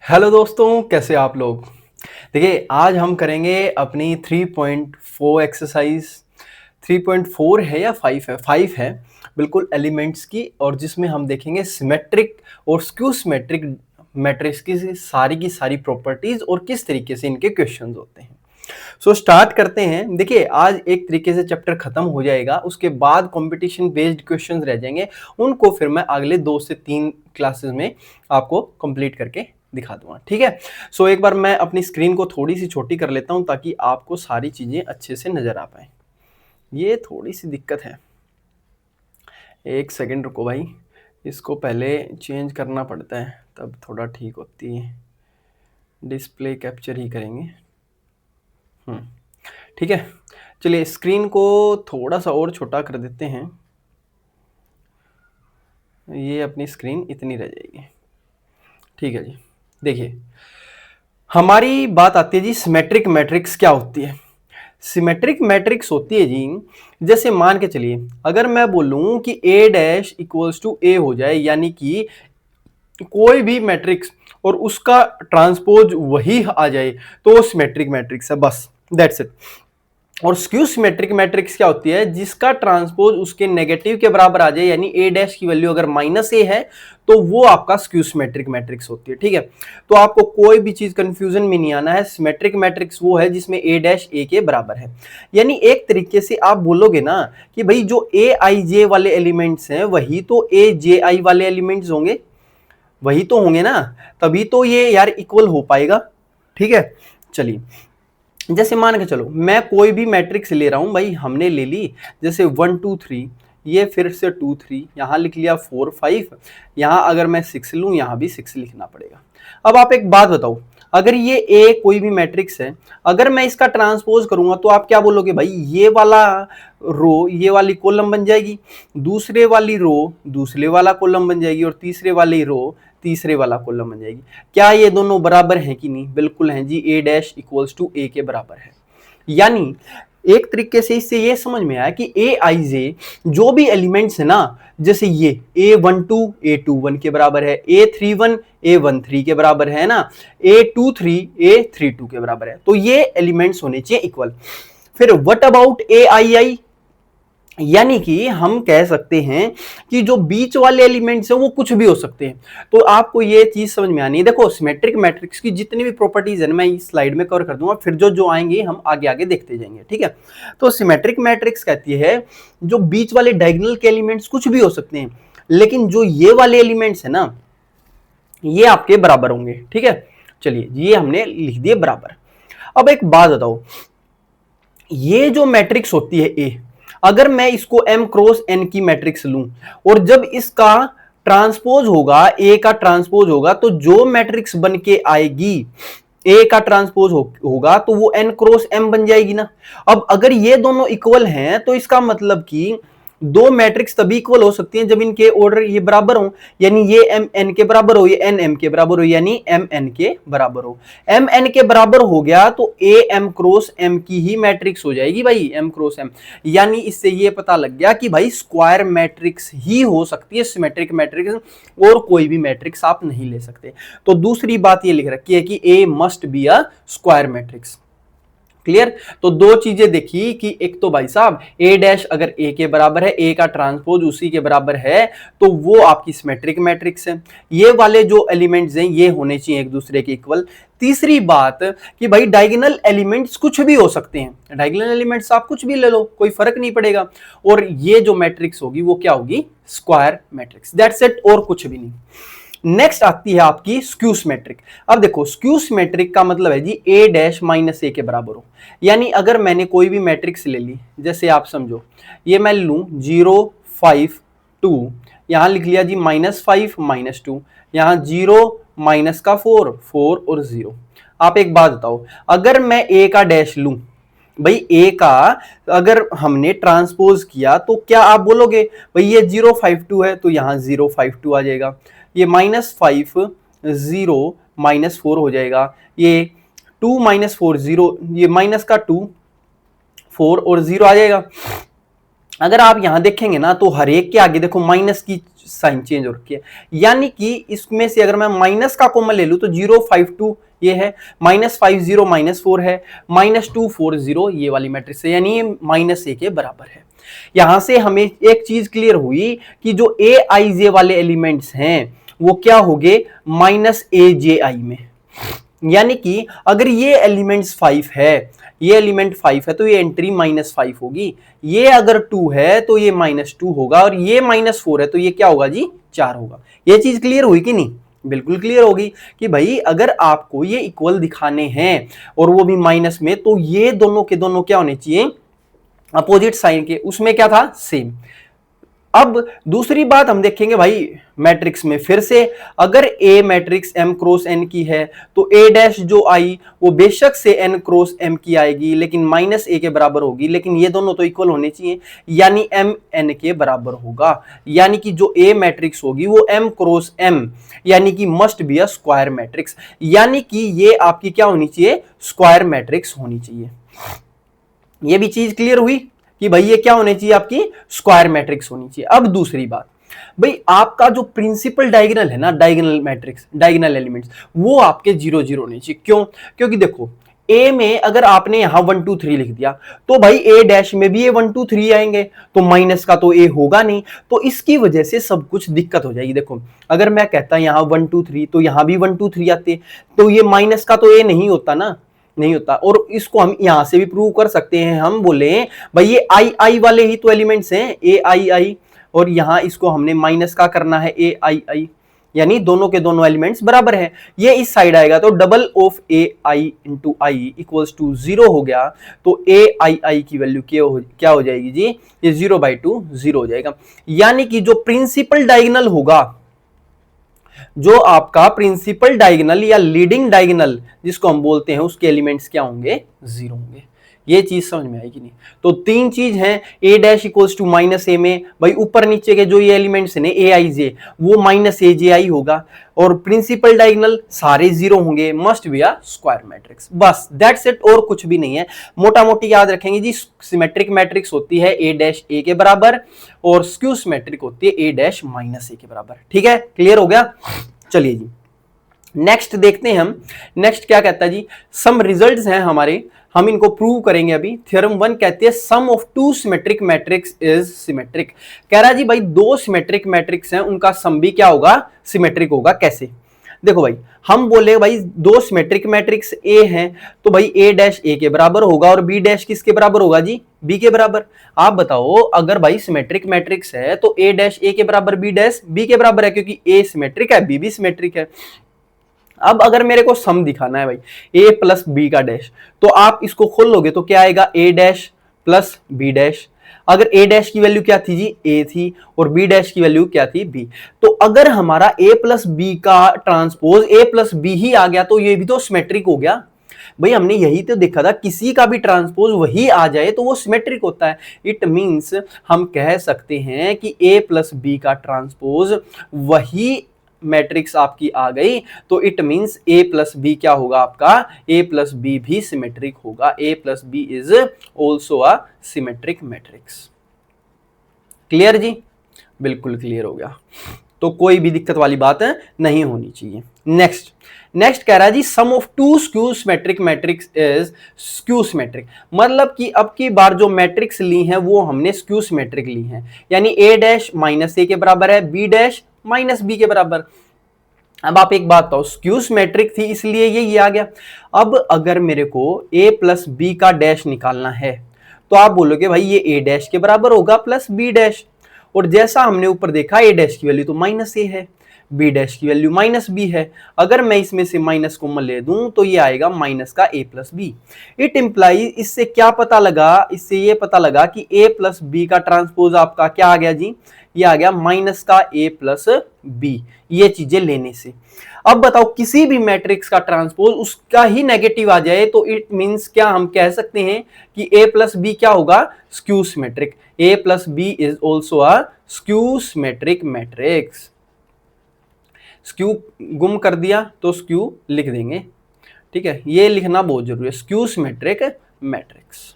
Hello दोस्तों, कैसे आप लोग। देखिए, आज हम करेंगे अपनी 3.4 एक्सरसाइज। 3.4 है या 5 है? 5 है बिल्कुल, एलिमेंट्स की, और जिसमें हम देखेंगे सिमेट्रिक और स्क्यू सिमेट्रिक मैट्रिक्स की सारी प्रॉपर्टीज और किस तरीके से इनके क्वेश्चंस होते हैं। स्टार्ट करते हैं। देखिए, आज एक तरीके से चैप्टर खत्म हो जाएगा, उसके बाद कंपटीशन बेस्ड क्वेश्चंस रह जाएंगे। उनको फिर मैं अगले 2 से 3 क्लासेस में आपको कंप्लीट करके दिखा दूंगा, ठीक है। एक बार मैं अपनी स्क्रीन को थोड़ी सी छोटी कर लेता हूं ताकि आपको सारी चीजें अच्छे से नजर आ पाए। ये थोड़ी सी दिक्कत है, एक सेकंड रुको भाई, इसको पहले चेंज करना पड़ता है तब थोड़ा ठीक होती है। डिस्प्ले कैप्चर ही करेंगे। ठीक है, चलिए स्क्रीन को थोड़ा सा और छोटा कर देते हैं। ये अपनी स्क्रीन इतनी रह जाएगी, ठीक है जी। देखिए, हमारी बात आती है जी सिमेट्रिक मैट्रिक्स क्या होती है। सिमेट्रिक मैट्रिक्स होती है जी, जैसे मान के चलिए अगर मैं बोलूं कि ए डैश इक्वल्स टू ए हो जाए, यानी कि कोई भी मैट्रिक्स और उसका ट्रांसपोज वही आ जाए, तो वो सिमेट्रिक मैट्रिक्स है, बस दैट्स इट। और स्क्यू सिमेट्रिक मैट्रिक्स क्या होती है, जिसका ट्रांसपोज उसके नेगेटिव के बराबर आ जाए, यानी ए डैश की वैल्यू अगर -a है तो वो आपका स्क्यू सिमेट्रिक मैट्रिक्स होती है, ठीक है। तो आपको कोई भी चीज कंफ्यूजन में नहीं आना है। सिमेट्रिक मैट्रिक्स वो है जिसमें ए डैश ए के बराबर है, यानी एक तरीके से आप बोलोगे ना कि भाई जो ए आई जे वाले एलिमेंट्स हैं वही तो ए जे आई वाले एलिमेंट्स होंगे, वही तो होंगे ना, तभी तो ये यार इक्वल हो पाएगा, ठीक है। चलिए, जैसे मान के चलो मैं कोई भी मैट्रिक्स ले रहा हूं भाई, हमने ले ली जैसे 1 2 3, ये फिर से 2 3, यहां लिख लिया 4 5, यहां अगर मैं 6 लूं यहां भी 6 लिखना पड़ेगा। अब आप एक बात बताओ, अगर ये ए कोई भी मैट्रिक्स है, अगर मैं इसका ट्रांसपोज करूंगा तो आप क्या बोलोगे भाई, ये वाला रो ये वाली कॉलम बन जाएगी, दूसरे वाली रो दूसरे वाला कॉलम बन जाएगी, और तीसरे वाली रो तीसरे वाला कॉलम बन जाएगी। क्या ये दोनों बराबर हैं कि नहीं? बिल्कुल हैं जी, ए डैश इक्वल्स टू ए के बराबर है। यानी एक तरीके से इससे ये समझ में आया कि ए आई जे जो भी एलिमेंट्स है ना, जैसे ये A12 A21 के बराबर है, A31 A13 के बराबर है ना, A23 A32 के बराबर है, तो ये एलिमेंट्स होने चाहिए इक्वल। फिर व्हाट अबाउट AI, यानी कि हम कह सकते हैं कि जो बीच वाले एलिमेंट्स हैं वो कुछ भी हो सकते हैं। तो आपको ये चीज समझ में आनी है। देखो, सिमेट्रिक मैट्रिक्स की जितनी भी प्रॉपर्टीज है मैं इस स्लाइड में कवर कर दूंगा, फिर जो जो आएंगे हम आगे आगे देखते जाएंगे, ठीक है। तो सिमेट्रिक मैट्रिक्स कहती है जो बीच वाले डायगोनल के एलिमेंट्स कुछ भी हो सकते हैं, लेकिन जो ये वाले एलिमेंट्स है ना, ये आपके बराबर होंगे, ठीक है। चलिए, ये हमने लिख दिए बराबर। अब एक बात बताओ, ये जो मैट्रिक्स होती है ए, अगर मैं इसको m क्रॉस n की मैट्रिक्स लूं और जब इसका ट्रांसपोज होगा, ए का ट्रांसपोज होगा, तो जो मैट्रिक्स बन के आएगी ए का ट्रांसपोज होगा तो वो n क्रॉस m बन जाएगी ना। अब अगर ये दोनों इक्वल हैं तो इसका मतलब कि दो मैट्रिक्स तभी इक्वल हो सकती हैं जब इनके ऑर्डर ये बराबर हो, यानी ये m n के बराबर हो, ये n m के बराबर हो, यानी m n के बराबर हो। m n के बराबर हो गया तो a m क्रॉस m की ही मैट्रिक्स हो जाएगी भाई, m क्रॉस m। यानी इससे ये पता लग गया कि भाई स्क्वायर मैट्रिक्स ही हो सकती है सिमेट्रिक मैट्रिक्स, और कोई भी मैट्रिक्स आप नहीं ले सकते। तो दूसरी बात ये लिख रखी है कि a must be a square matrix. Clear? तो दो चीजें देखी कि एक तो भाई साहब ए डैश अगर ए के बराबर है, ए का ट्रांसपोज उसी के बराबर है, तो वो आपकी सिमेट्रिक मैट्रिक्स है। ये वाले जो एलिमेंट्स हैं ये होने चाहिए एक दूसरे के इक्वल। तीसरी बात कि भाई डायगोनल एलिमेंट्स कुछ भी हो सकते हैं, डायगोनल एलिमेंट्स आप कुछ भी ले लो, कोई फर्क नहीं पड़ेगा, और ये जो मैट्रिक्स होगी वो क्या होगी, स्क्वायर मैट्रिक्स, दैट्स इट, और कुछ भी नहीं। नेक्स्ट आती है आपकी स्क्यू सिमेट्रिक। अब देखो, स्क्यू सिमेट्रिक का मतलब है जी ए डैश माइनस ए के बराबर हो, यानी अगर मैंने कोई भी मैट्रिक्स ले ली, जैसे आप समझो ये मैं लूं 0 5 2, यहां लिख लिया जी -5 -2, यहां 0 माइनस का 4 4 और 0। आप एक बात बताओ, अगर मैं ए का डैश लूं भाई, ए का अगर हमने ट्रांसपोज किया तो क्या आप बोलोगे भाई ये 0 5 2 है तो यहां 0 5 2 आ जाएगा, ये -5 0 -4 हो जाएगा, ये 2 -4 0, ये माइनस का 2 4 और 0 आ जाएगा। अगर आप यहां देखेंगे ना तो हर एक के आगे देखो माइनस की साइन चेंज हो रखी है, यानी कि इसमें से अगर मैं माइनस का कॉमन ले लूं तो 052 ये है, -50 -4 है, -240 ये वाली मैट्रिक्स है, यानी ये -a के बराबर है। यहां से हमें एक चीज क्लियर हुई कि जो ए आई जे वाले एलिमेंट्स हैं वो क्या हो गए -aj में, यानी कि अगर ये एलिमेंट्स 5 है, ये एलिमेंट 5 है तो ये एंट्री -5 होगी, ये अगर 2 है तो ये -2 होगा, और ये -4 है तो ये क्या होगा जी 4 होगा। ये चीज क्लियर हुई कि नहीं? बिल्कुल क्लियर होगी कि भाई अगर आपको ये इक्वल दिखाने हैं और वो भी माइनस में, तो ये दोनों के दोनों क्या होने चाहिए अपोजिट साइन के, उसमें क्या था सेम। अब दूसरी बात हम देखेंगे भाई मैट्रिक्स में, फिर से अगर ए मैट्रिक्स m क्रॉस n की है तो a डैश जो आई वो बेशक से n क्रॉस m की आएगी, लेकिन -a के बराबर होगी, लेकिन ये दोनों तो इक्वल होने चाहिए, यानी m n के बराबर होगा, यानी कि जो a मैट्रिक्स होगी वो m क्रॉस m यानी कि must be a square matrix, यानी कि ये आपकी क्या होनी चाहिए स्क्वायर मैट्रिक्स होनी चाहिए। ये भी चीज क्लियर हुई कि भाई ये क्या होने चाहिए आपकी स्क्वायर मैट्रिक्स होनी चाहिए। अब दूसरी बात, भाई आपका जो प्रिंसिपल डायगोनल है ना, डायगोनल मैट्रिक्स डायगोनल एलिमेंट्स वो आपके 0 0 होने चाहिए। क्यों? क्योंकि देखो ए में अगर आपने यहां 1 2 3 लिख दिया तो भाई ए डैश में भी ये 1 2 3 आएंगे, तो माइनस का तो ए होगा नहीं, तो इसकी वजह से सब कुछ दिक्कत हो जाएगी। देखो अगर मैं कहता यहां 1 2 3 तो यहां भी 1 2 3 आते, तो ये माइनस का तो ए नहीं होता ना, नहीं होता। और इसको हम यहां से भी प्रूव कर सकते हैं, हम बोले भाई ये आई आई वाले ही तो एलिमेंट्स हैं ए आई आई, और यहां इसको हमने माइनस का करना है ए आई आई, यानी दोनों के दोनों एलिमेंट्स बराबर हैं। ये इस साइड आएगा तो double of A I into I equals to 0 हो गया, तो ए आई आई की वैल्यू क्या हो जाएगी जी, ये 0/2 0 हो जाएगा, यानी कि जो प्रिंसिपल डायगोनल होगा, जो आपका प्रिंसिपल डायगोनल या लीडिंग डायगोनल जिसको हम बोलते हैं, उसके एलिमेंट्स क्या होंगे 0 होंगे। ये चीज समझ में आएगी नहीं? तो तीन चीज है, ए डैश इक्वल्स टू -a में भाई ऊपर नीचे के जो ये एलिमेंट्स हैं ए आई जे वो -aj होगा, और प्रिंसिपल डायगोनल सारे 0 होंगे, must be a square matrix. बस दैट्स इट, और कुछ भी नहीं है। मोटा मोटी याद रखेंगे जी, सिमेट्रिक मैट्रिक्स होती है a डैश a के बराबर, और स्क्यू सिमेट्रिक होती है a डैश -a के बराबर। ठीक है, क्लियर हो गया? चलिए जी नेक्स्ट देखते हैं हम, नेक्स्ट क्या कहता है जी, सम रिजल्ट्स हैं हमारे, हम इनको प्रूव करेंगे अभी। थ्योरम 1 कहती है sum of two symmetric matrix is symmetric. कह रहा है जी भाई दो सिमेट्रिक मैट्रिक्स हैं, उनका सम भी क्या होगा सिमेट्रिक होगा। कैसे? देखो भाई हम बोले भाई दो सिमेट्रिक मैट्रिक्स ए हैं, तो भाई ए डैश ए के बराबर होगा और बी डैश किसके बराबर होगा जी, बी के बराबर। आप बताओ अगर भाई सिमेट्रिक मैट्रिक्स है तो ए डैश ए के बराबर बी डैश बी के बराबर है, क्योंकि ए सिमेट्रिक है बी भी सिमेट्रिक है। अब अगर मेरे को सम दिखाना है भाई a प्लस बी का डैश, तो आप इसको खोल लोगे तो क्या आएगा a dash plus B dash. अगर a डैश की वैल्यू क्या थी जी a थी, और b डैश की वैल्यू क्या थी b, तो अगर हमारा a प्लस बी का ट्रांसपोज a प्लस बी ही आ गया तो ये भी तो सिमेट्रिक हो गया। भाई हमने यही तो देखा था, किसी का भी ट्रांसपोज वही आ जाए तो वो सिमेट्रिक होता है। इट मींस हम कह सकते हैं कि a प्लस बी का ट्रांसपोज वही मैट्रिक्स आपकी आ गई, तो it means a plus B क्या होगा आपका, a प्लस बी भी सिमेट्रिक होगा। a plus B is also a symmetric matrix. Clear जी? बिल्कुल क्लियर हो गया, तो कोई भी दिक्कत वाली बात नहीं होनी चाहिए। नेक्स्ट कह रहा है जी sum of two skew symmetric matrix is skew symmetric. मतलब कि अब की बार जो मैट्रिक्स ली हैं वो हमने स्क्यू सिमेट्रिक ली हैं, यानी a डैश -a के बराबर है, b डैश -b के बराबर। अब आप एक बात बताओ, स्क्यू सिमेट्रिक थी इसलिए ये आ गया। अब अगर मेरे को a प्लस बी का डैश निकालना है तो आप बोलोगे भाई ये a डैश के बराबर होगा प्लस b डैश, और जैसा हमने ऊपर देखा a डैश की वैल्यू तो -a है, b डैश की वैल्यू -b है। अगर मैं इसमें से माइनस कॉमन ले दूं तो ये आएगा माइनस का a plus B. It implies, इससे क्या पता लगा, इससे ये पता लगा कि a प्लस बी का ट्रांसपोज आपका क्या आ गया जी, ये आ गया माइनस का a प्लस बी। ये चीजें लेने से अब बताओ किसी भी मैट्रिक्स का ट्रांसपोज उसका ही नेगेटिव आ जाए तो इट मींस क्या हम कह सकते हैं कि a प्लस बी क्या होगा skew symmetric. a plus B is also a skew symmetric matrix. Skew गुम कर दिया तो स्क्यू लिख देंगे, ठीक है, ये लिखना बहुत जरूरी है, स्क्यू सिमेट्रिक मैट्रिक्स।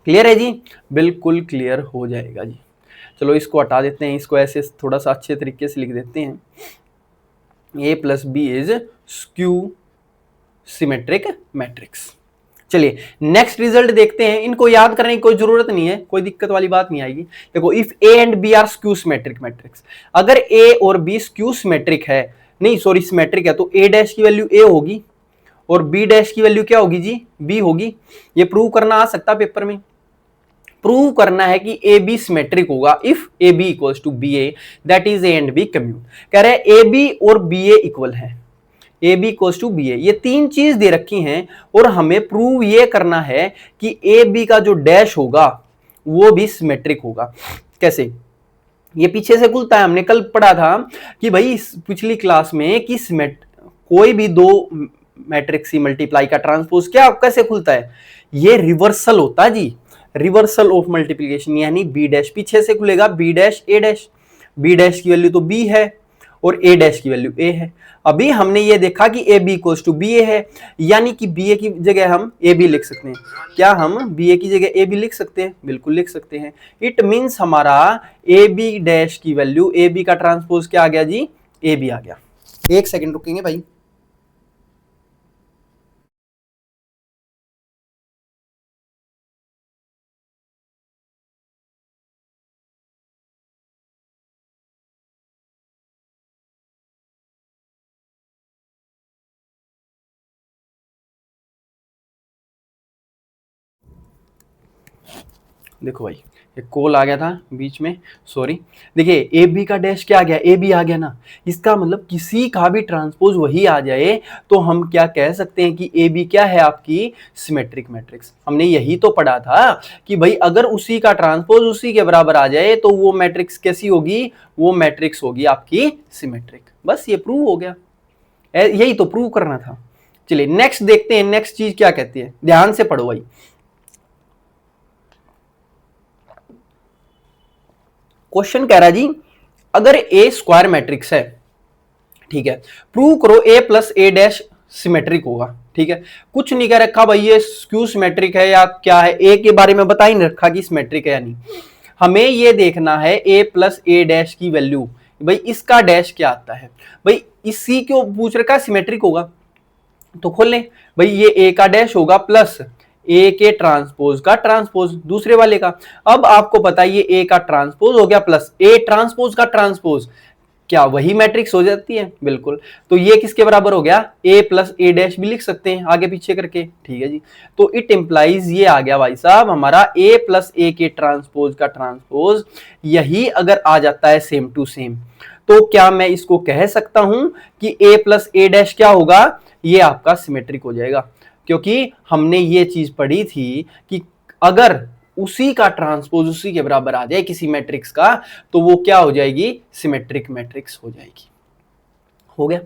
क्लियर है जी, बिल्कुल क्लियर हो जाएगा जी। चलो इसको हटा देते हैं, इसको ऐसे थोड़ा सा अच्छे तरीके से लिख देते हैं, a plus B is skew symmetric matrix. चलिए नेक्स्ट रिजल्ट देखते हैं, इनको याद करने की कोई जरूरत नहीं है, कोई दिक्कत वाली बात नहीं आएगी। देखो if A and B are skew symmetric matrix, अगर ए और बी स्क्यू सिमेट्रिक है, नहीं सॉरी सिमेट्रिक है, तो ए डैश की वैल्यू ए होगी और बी डैश की वैल्यू क्या होगी जी, बी होगी। ये प्रूव करना आ सकता पेपर में। प्रूव करना है कि ए बी सिमेट्रिक होगा if A B equals to B A, that is A and B commute. कह रहे हैं ए बी और बी ए इक्वल है, A B equals to B A, ये तीन चीज दे रखी हैं और हमें प्रूव ये करना है कि ए बी का जो डैश होगा वो भी सिमेट्रिक होगा। कैसे, ये पीछे से खुलता है, हमने कल पढ़ा था कि भाई पिछली क्लास में कि कोई भी दो मैट्रिक्स की मल्टीप्लाई का ट्रांसपोज क्या कैसे खुलता है, ये रिवर्सल होता है जी, रिवर्सल ऑफ मल्टीप्लिकेशन, यानी बी डैश पीछे से खुलेगा बी डैश ए डैश, बी डैश की वैल्यू तो बी है और ए डैश की वैल्यू ए है। अभी हमने ये देखा कि A B equals to B A है, यानी कि बी ए की जगह हम ए बी लिख सकते हैं। क्या हम बी ए की जगह ए बी लिख सकते हैं? बिल्कुल लिख सकते हैं। इट मींस हमारा ए बी डैश की वैल्यू, ए बी का ट्रांसपोज क्या आ गया जी, ए बी आ गया। एक सेकंड रुकेंगे भाई। देखो भाई एक कॉल आ गया था बीच में, सॉरी। देखिए ए बी का डैश क्या आ गया, ए बी आ गया ना, इसका मतलब किसी का भी ट्रांसपोज वही आ जाए तो हम क्या कह सकते हैं कि ए बी क्या है आपकी सिमेट्रिक मैट्रिक्स। हमने यही तो पढ़ा था कि भाई अगर उसी का ट्रांसपोज उसी के बराबर आ जाए तो वो मैट्रिक्स कैसी होगी, वो मैट्रिक्स होगी आपकी सिमेट्रिक। बस ये प्रूव हो गया, यही तो प्रूव करना था। चलिए नेक्स्ट देखते हैं, नेक्स्ट चीज क्या कहती है, ध्यान से पढ़ो भाई। क्वेश्चन कह रहा है जी अगर ए स्क्वायर मैट्रिक्स है, ठीक है, प्रूव करो ए प्लस ए डैश सिमेट्रिक होगा। ठीक है, कुछ नहीं कह रखा भाई ये स्क्यू सिमेट्रिक है या क्या है, ए के बारे में बता ही नहीं रखा कि सिमेट्रिक है या नहीं। हमें ये देखना है ए प्लस ए डैश की वैल्यू, भाई इसका डैश क्या आता है, भाई इसी को पूछ रखा सिमेट्रिक होगा तो खोल लें। भाई ये ए का डैश होगा प्लस ए के ट्रांसपोज का ट्रांसपोज दूसरे वाले का। अब आपको पता है ये ए का ट्रांसपोज हो गया प्लस ए ट्रांसपोज का ट्रांसपोज, क्या वही मैट्रिक्स हो जाती है? बिल्कुल। तो ये किसके बराबर हो गया, ए प्लस ए डैश भी लिख सकते हैं आगे पीछे करके। ठीक है जी, तो इट इंप्लाइज ये आ गया भाई साहब हमारा ए प्लस ए के ट्रांसपोज का ट्रांसपोज, यही अगर आ जाता है सेम टू सेम तो क्या मैं इसको कह सकता हूं कि ए प्लस ए डैश क्या होगा, ये आपका सिमेट्रिक हो जाएगा। क्योंकि हमने ये चीज पढ़ी थी कि अगर उसी का ट्रांसपोज उसी के बराबर आ जाए किसी मैट्रिक्स का तो वो क्या हो जाएगी, सिमेट्रिक मैट्रिक्स हो जाएगी। हो गया।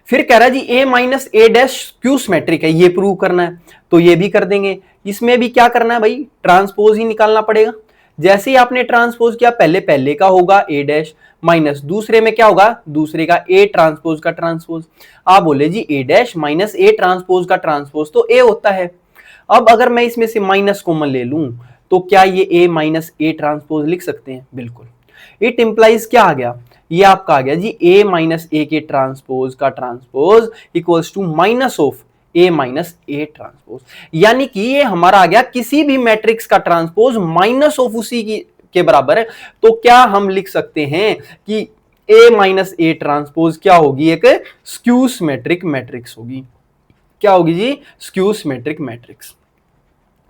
फिर कह रहा है जी ए minus A dash Q symmetric है, ये प्रूव करना है तो ये भी कर देंगे। इसमें भी क्या करना है भाई, ट्रांसपोज ही निकालना पड़ेगा। जैसे ही आपने ट्रांसपोज किया पहले का होगा ए डैश माइनस दूसरे में क्या होगा, दूसरे का ए ट्रांसपोज का ट्रांसपोज। आप बोले जी ए डैश माइनस ए ट्रांसपोज का ट्रांसपोज तो ए होता है। अब अगर मैं इसमें से माइनस कॉमन ले लूं तो क्या ये ए माइनस ए ट्रांसपोज लिख सकते हैं? बिल्कुल। इट इंप्लाइज क्या आ गया, ये आपका आ गया जी ए माइनस ए के ट्रांसपोज का transpose equals to minus of A minus A transpose, यानी कि ये हमारा आ गया किसी भी मैट्रिक्स का ट्रांसपोज माइनस ऑफ उसी की के बराबर है। तो क्या हम लिख सकते हैं कि ए माइनस ए ट्रांसपोज क्या होगी, एक स्क्यू सिमेट्रिक मैट्रिक्स होगी। क्या होगी जी, स्क्यू सिमेट्रिक मैट्रिक्स।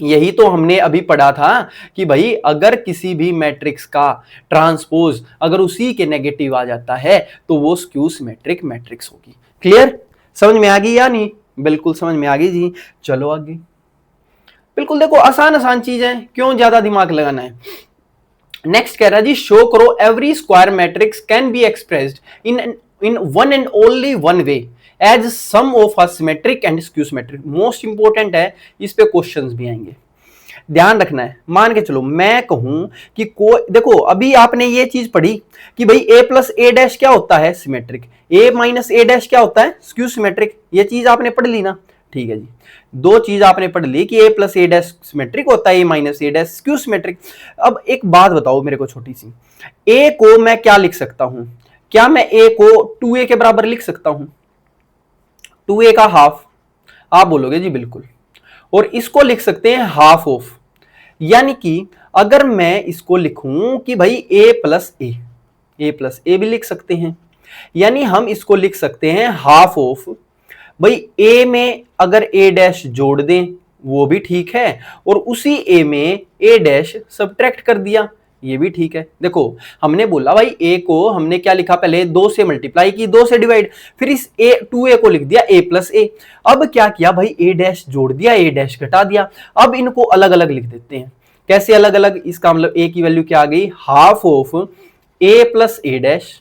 यही तो हमने अभी पढ़ा था कि भाई अगर किसी भी मैट्रिक्स का ट्रांसपोज अगर उसी के नेगेटिव आ जाता है तो वो स्क्यू सिमेट्रिक मैट्रिक्स होगी। क्लियर, समझ में आ गई या नहीं? बिल्कुल समझ में आ गई जी। चलो आगे। बिल्कुल देखो आसान आसान चीज है, क्यों ज्यादा दिमाग लगाना है। नेक्स्ट कह रहा है जी शो करो every square matrix can be expressed in one and only one way as sum of a symmetric and skew symmetric. Most important है, इस पे क्वेश्चंस भी आएंगे, ध्यान रखना है। मान के चलो मैं कहूं कि कोई, देखो अभी आपने ये चीज पढ़ी कि भाई ए प्लस ए डैश क्या होता है, symmetric, A minus A dash क्या होता है, स्क्यू सिमेट्रिक। ये चीज आपने पढ़ ली ना। ठीक है जी, दो चीज आपने पढ़ ली कि a plus A dash symmetric होता है, a minus A dash skew symmetric. अब एक बात बताओ मेरे को छोटी सी, a को मैं क्या लिख सकता हूं, क्या मैं a को 2a के बराबर लिख सकता हूं, 2a का हाफ, आप बोलोगे जी बिल्कुल, और इसको लिख सकते हैं हाफ ऑफ, यानी कि अगर मैं इसको लिखूं कि भाई a प्लस ए भी लिख सकते हैं, यानी हम इसको लिख सकते हैं हाफ ऑफ, भाई a में अगर a डैश जोड़ दें वो भी ठीक है, और उसी a में a डैश सब्ट्रैक्ट कर दिया ये भी ठीक है। देखो हमने बोला भाई a को हमने क्या लिखा, पहले 2 से मल्टीप्लाई की, 2 से डिवाइड, फिर इस a 2a को लिख दिया a प्लस ए। अब क्या किया भाई, a डैश जोड़ दिया, a डैश घटा दिया। अब इनको अलग अलग लिख देते हैं, कैसे अलग अलग, इसका मतलब a की वैल्यू क्या आ गई, half of a plus A dash,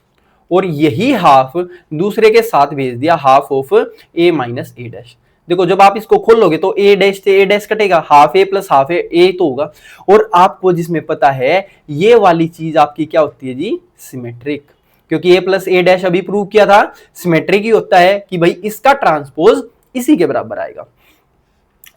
और यही हाफ दूसरे के साथ भेज दिया, half of a minus A dash. देखो जब आप इसको खोल लोगे तो a डैश से a डैश कटेगा, half a plus half a तो होगा, और आपको जिसमें पता है ये वाली चीज आपकी क्या होती है जी, सिमेट्रिक, क्योंकि a प्लस a डैश अभी प्रूव किया था सिमेट्रिक ही होता है कि भाई इसका ट्रांसपोज इसी के बराबर आएगा।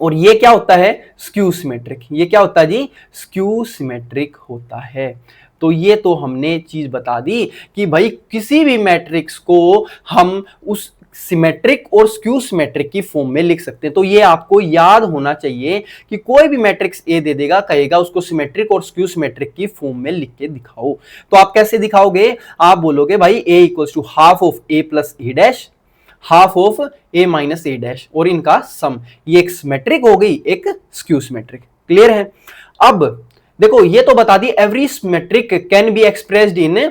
और ये क्या होता है, स्क्यू सिमेट्रिक, ये क्या होता है जी, स्क्यू सिमेट्रिक होता है। तो ये तो हमने चीज बता दी कि भाई किसी भी मैट्रिक्स को हम उस सिमेट्रिक और स्क्यू सिमेट्रिक की फॉर्म में लिख सकते हैं। तो ये आपको याद होना चाहिए कि कोई भी मैट्रिक्स ए दे देगा, कहेगा उसको सिमेट्रिक और स्क्यू सिमेट्रिक की फॉर्म में लिख के दिखाओ। तो आप कैसे दिखाओगे, आप बोलोगे भाई A equals to half of A plus A dash, half of A minus A dash, और इनका सम, ये एक सिमेट्रिक हो गई, एक स्क्यू सिमेट्रिक। क्लियर है। अब देखो ये तो बता दी every symmetric can be expressed in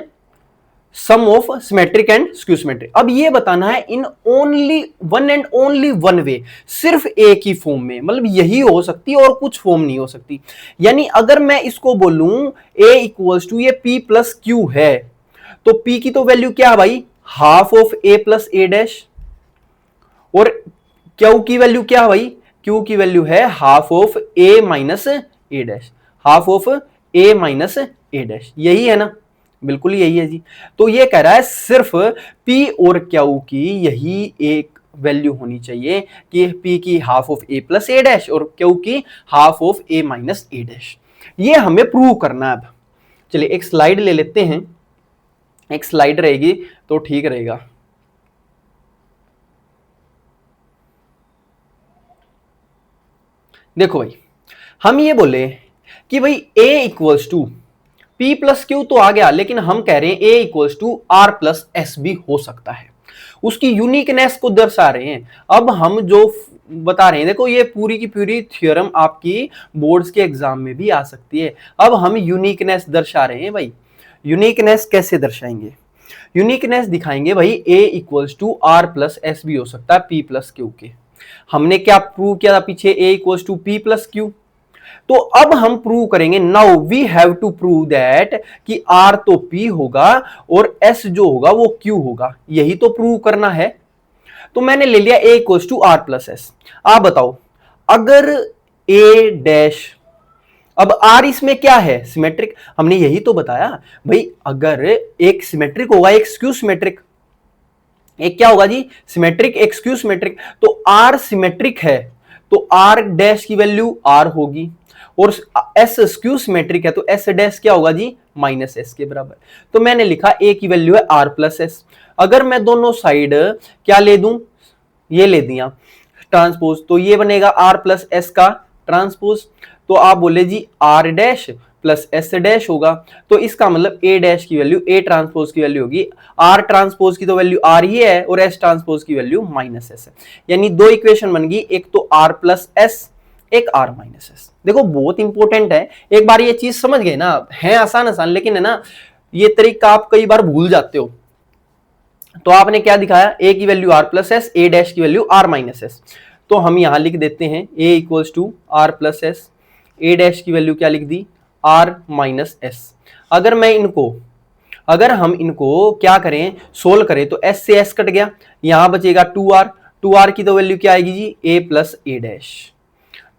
sum of symmetric and skew symmetric. अब ये बताना है in only one and only one way, सिर्फ एक ही फॉर्म में, मतलब यही हो सकती है और कुछ फॉर्म नहीं हो सकती। यानी अगर मैं इसको बोलूं a इक्वल्स टू ये p प्लस क्यू है, तो p की तो वैल्यू क्या है भाई, half of a plus A dash, और q की वैल्यू क्या है भाई, q की वैल्यू है half of a minus A dash, half of a minus A dash, यही है ना, बिल्कुल यही है जी। तो ये कह रहा है सिर्फ p और q की यही एक वैल्यू होनी चाहिए कि p की half of a plus A dash और q की half of a minus A dash, ये हमें प्रूव करना है। अब चलिए एक स्लाइड ले लेते हैं, एक स्लाइड रहेगी तो ठीक रहेगा। देखो भाई हम ये बोले कि भाई a equals to p plus Q तो आ गया, लेकिन हम कह रहे हैं a equals to r plus S भी हो सकता है, उसकी यूनिकनेस को दर्शा रहे हैं। अब हम जो बता रहे हैं, देखो ये पूरी की पूरी थ्योरम आपकी बोर्ड्स के एग्जाम में भी आ सकती है। अब हम यूनिकनेस दर्शा रहे हैं भाई, यूनिकनेस कैसे दर्शाएंगे, यूनिकनेस दिखाएंगे भाई a equals to r plus S भी हो सकता है p प्लस क्यू के। हमने क्या प्रूव किया था पीछे, a equals to p plus Q, तो अब हम प्रूव करेंगे, now we have to prove that कि r तो p होगा और s जो होगा वो q होगा, यही तो प्रूव करना है। तो मैंने ले लिया a equals to r plus S. आप बताओ अगर a डैश, अब r इसमें क्या है, सिमेट्रिक, हमने यही तो बताया भाई, अगर एक सिमेट्रिक होगा एक स्क्यू सिमेट्रिक, एक क्या होगा जी, सिमेट्रिक एक स्क्यू सिमेट्रिक, तो r सिमेट्रिक है तो r डैश की वैल्यू r होगी, और s स्क्यू सिमेट्रिक है तो s डैश क्या होगा जी, माइनस s के बराबर। तो मैंने लिखा a की वैल्यू है r प्लस एस। अगर मैं दोनों साइड क्या ले दूं, ये ले दिया ट्रांसपोज, तो ये बनेगा r प्लस एस का ट्रांसपोज। तो आप बोले जी r dash plus S dash होगा, तो इसका मतलब a डैश की वैल्यू a ट्रांसपोज की वैल्यू होगी, r ट्रांसपोज की तो वैल्यू r ही है और s ट्रांसपोज की वैल्यू माइनस s है। यानी दो इक्वेशन बन गई, एक तो r प्लस एस, एक r माइनस एस। देखो बहुत इंपॉर्टेंट है, एक बार ये चीज समझ गए ना, है आसान आसान, लेकिन है ना ये तरीका आप कई बार भूल जाते हो। तो आपने क्या दिखाया, a की value r plus S, a dash की वैल्यू r माइनस एस। तो हम यहां लिख देते हैं a equals to r plus S, a dash की वैल्यू क्या लिख दी, r माइनस एस। अगर हम इनको क्या करें, सोल्व करें, तो s से s कट गया, यहां बचेगा 2r की तो वैल्यू क्या आएगी जी, a प्लस ए डैश।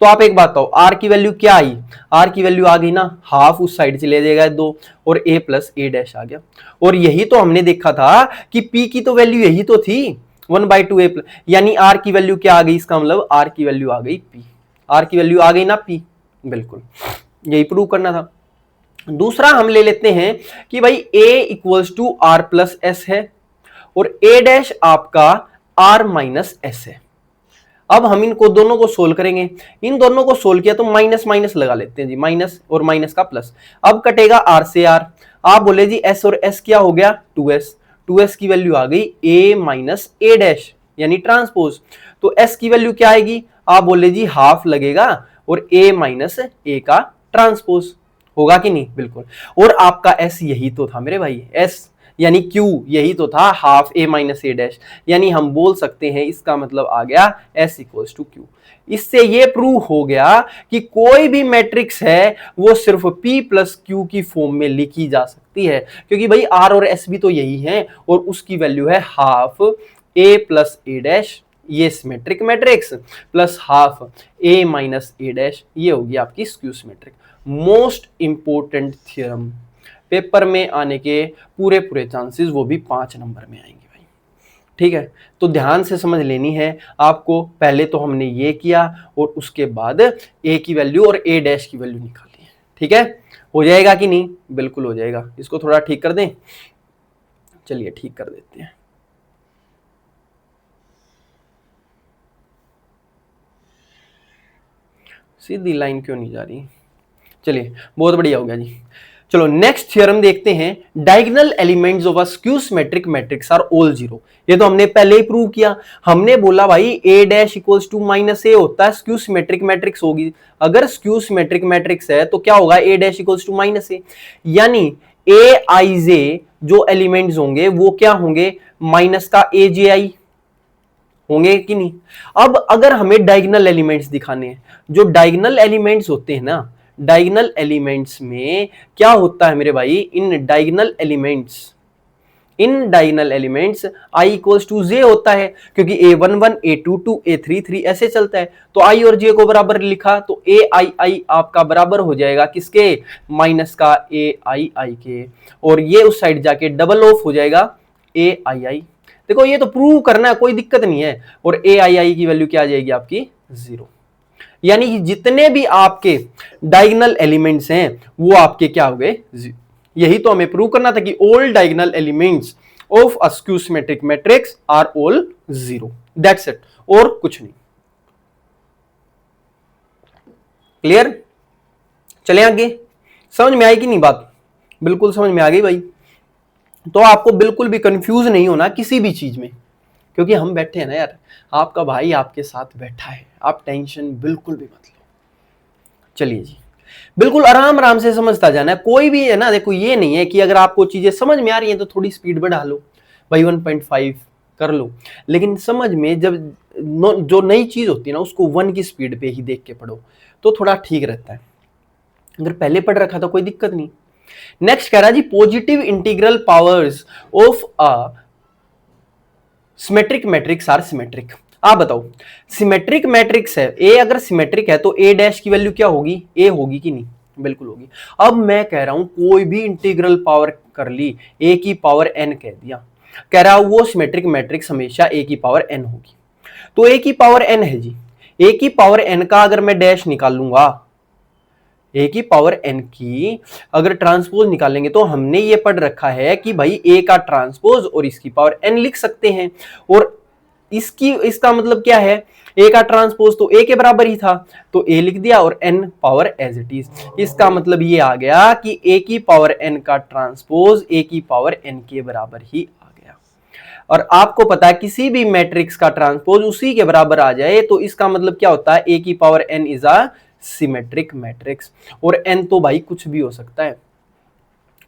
तो आप एक बात बताओ r की वैल्यू क्या आई, r की वैल्यू आ गई ना, हाफ उस साइड चले जाएगा 2 और a प्लस ए डैश आ गया। और यही तो हमने देखा था कि p की तो वैल्यू यही तो थी, 1/2 a यानी r की वैल्यू क्या आ गई, इसका मतलब r की वैल्यू आ गई p, r की वैल्यू आ गई ना p, बिल्कुल यही प्रूव करना था। दूसरा हम ले लेते हैं कि भाई a equals to r plus S है और a डैश आपका r माइनस एस है। अब हम इनको दोनों को सोल्व करेंगे, इन दोनों को सोल्व किया तो माइनस माइनस लगा लेते हैं जी, माइनस और माइनस का प्लस, अब कटेगा r से r, आप बोले जी s और s क्या हो गया 2s, 2s की वैल्यू आ गई a माइनस ए डैश यानी ट्रांसपोज, तो s की वैल्यू क्या आएगी, आप बोले जी हाफ लगेगा और a माइनस ए का ट्रांसपोज, होगा कि नहीं, बिल्कुल। और आपका s यही तो था मेरे भाई, s यानी Q यही तो था half a minus A dash, यानी हम बोल सकते हैं इसका मतलब आ गया S इक्वल्स टू Q। इससे ये प्रूव हो गया कि कोई भी मैट्रिक्स है वो सिर्फ P प्लस Q की फॉर्म में लिखी जा सकती है, क्योंकि भाई R और S भी तो यही है और उसकी वैल्यू है half a plus A dash, ये symmetric matrix plus half a minus A dash, ये होगी आपकी skew symmetric. Most important theorem, paper में आने के पूरे पूरे चांसेस वो भी 5 नंबर में आएंगे भाई, ठीक है। तो ध्यान से समझ लेनी है आपको, पहले तो हमने ये किया और उसके बाद a की वैल्यू और a डैश की वैल्यू निकाली है, ठीक है। हो जाएगा कि नहीं, बिल्कुल हो जाएगा। इसको थोड़ा ठीक कर दें, चलिए ठीक कर देते हैं। सीधी लाइन क्यों नहीं जा रही, चलिए बहुत बढ़िया हो गया जी। चलो नेक्स्ट थ्योरम देखते हैं, diagonal elements of a skew symmetric matrix are all zero. ये तो हमने पहले ही प्रूव किया, हमने बोला भाई a dash equals to minus A होता है स्क्यू सिमेट्रिक मैट्रिक्स होगी, अगर स्क्यू सिमेट्रिक मैट्रिक्स है तो क्या होगा a dash equals to minus A, यानी a i j जो एलिमेंट्स होंगे वो क्या होंगे माइनस का a j i होंगे कि नहीं। अब अगर हमें डायगोनल एलिमेंट्स दिखाने हैं, जो डायगोनल एलिमेंट्स होते हैं ना, डायगोनल एलिमेंट्स में क्या होता है मेरे भाई, in diagonal elements i equals to j होता है, क्योंकि a11 a22 a33 ऐसे चलता है, तो i और j को बराबर लिखा तो a i i आपका बराबर हो जाएगा किसके, माइनस का a i i के, और ये उस साइड जाके डबल ऑफ हो जाएगा a i i। देखो ये तो प्रूव करना है, कोई दिक्कत नहीं है, और a i i की वैल्यू क्या आ जाएगी आपकी 0, यानी कि जितने भी आपके डायगोनल एलिमेंट्स हैं वो आपके क्या हो गए, यही तो हमें प्रूव करना था कि all diagonal elements of a skew symmetric matrix are all 0, that's it, और कुछ नहीं। क्लियर, चले आगे, समझ में आई कि नहीं बात, बिल्कुल समझ में आ गई भाई। तो आपको बिल्कुल भी कंफ्यूज नहीं होना किसी भी चीज में, क्योंकि हम बैठे हैं ना यार, आपका भाई आपके साथ बैठा है, आप टेंशन बिल्कुल भी मत लो। चलिए जी, बिल्कुल आराम आराम से समझता जाना है, कोई भी है ना, देखो ये नहीं है कि अगर आपको चीजें समझ में आ रही हैं तो थोड़ी स्पीड बढ़ा लो भाई, 1.5 कर लो, लेकिन समझ में जब जो नई चीज होती है ना उसको 1 की स्पीड पे ही देख के पढ़ो तो थोड़ा ठीक रहता है, अगर पहले पढ़ रखा तो कोई दिक्कत नहीं। नेक्स्ट कह रहा है जी, positive integral powers of a symmetric matrix are symmetric. आप बताओ, सिमेट्रिक मैट्रिक्स है, ए अगर सिमेट्रिक है तो ए डैश की वैल्यू क्या होगी, ए होगी कि नहीं, बिल्कुल होगी। अब मैं कह रहा हूं कोई भी इंटीग्रल पावर कर ली, ए की पावर एन कह दिया, कह रहा हूं वो सिमेट्रिक मैट्रिक्स हमेशा ए की पावर एन होगी, तो ए की पावर एन है जी, ए की पावर एन का अगर मैं डैश निकालूंगा, ए की पावर एन की अगर ट्रांसपोज निकालेंगे तो हमने ये पढ़ रखा है कि भाई ए का ट्रांसपोज और इसकी पावर एन लिख सकते हैं, और इसका मतलब क्या है, ए का ट्रांसपोज तो ए के बराबर ही था तो ए लिख दिया और N power as it is, इसका मतलब ये आ गया कि ए की पावर एन का ट्रांसपोज ए की पावर एन के बराबर ही आ गया। और आपको पता है किसी भी मैट्रिक्स का ट्रांसपोज उसी के बराबर आ जाए तो इसका मतलब क्या होता है, ए की power N is a symmetric matrix, और एन तो भाई कुछ भी हो सकता है,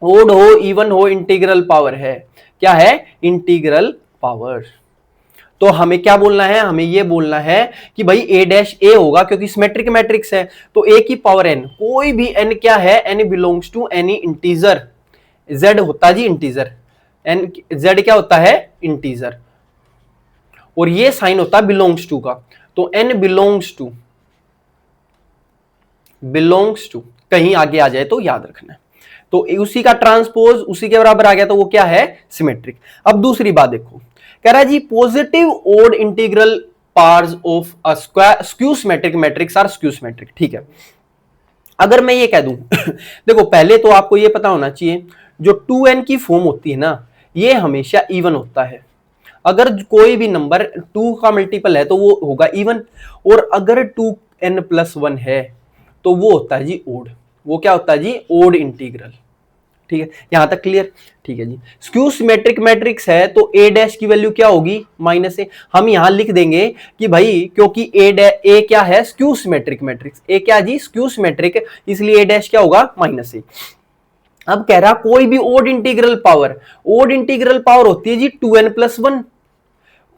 ओड हो इवन हो, इंटीग्रल पावर है, क्या है, इंटीग्रल पावर। तो हमें क्या बोलना है, हमें ये बोलना है कि भाई ए डैश ए होगा क्योंकि सिमेट्रिक मैट्रिक्स है, तो ए की पावर एन, कोई भी एन क्या है, N belongs to any integer, Z होता जी इंटीजर, एन जेड क्या होता है इंटीजर, और ये साइन होता है बिलोंग्स टू का, तो एन बिलोंग्स टू कहीं आगे आ जाए तो याद रखना है, तो उसी का ट्रांसपोज उसी के बराबर आ गया तो वो क्या है सिमेट्रिक। अब दूसरी बात देखो, कह रहा है जी positive odd integral parts of a skew symmetric matrix are skew symmetric. ठीक है, अगर मैं ये कह दूं देखो पहले तो आपको ये पता होना चाहिए जो 2n की फॉर्म होती है ना ये हमेशा इवन होता है। अगर कोई भी नंबर 2 का मल्टीपल है तो वो होगा इवन, और अगर 2n+1 है तो वो होता है जी ओड। वो क्या होता है जी? Odd integral. ठीक है, यहां तक क्लियर? ठीक है जी। स्क्यू सिमेट्रिक मैट्रिक्स है तो ए डैश की वैल्यू क्या होगी? -a। हम यहां लिख देंगे कि भाई क्योंकि ए क्या है? Skew symmetric matrix. ए क्या जी? स्क्यू सिमेट्रिक, इसलिए ए डैश क्या होगा? -a। अब कह रहा कोई भी ओड इंटीग्रल पावर होती है जी 2n+1,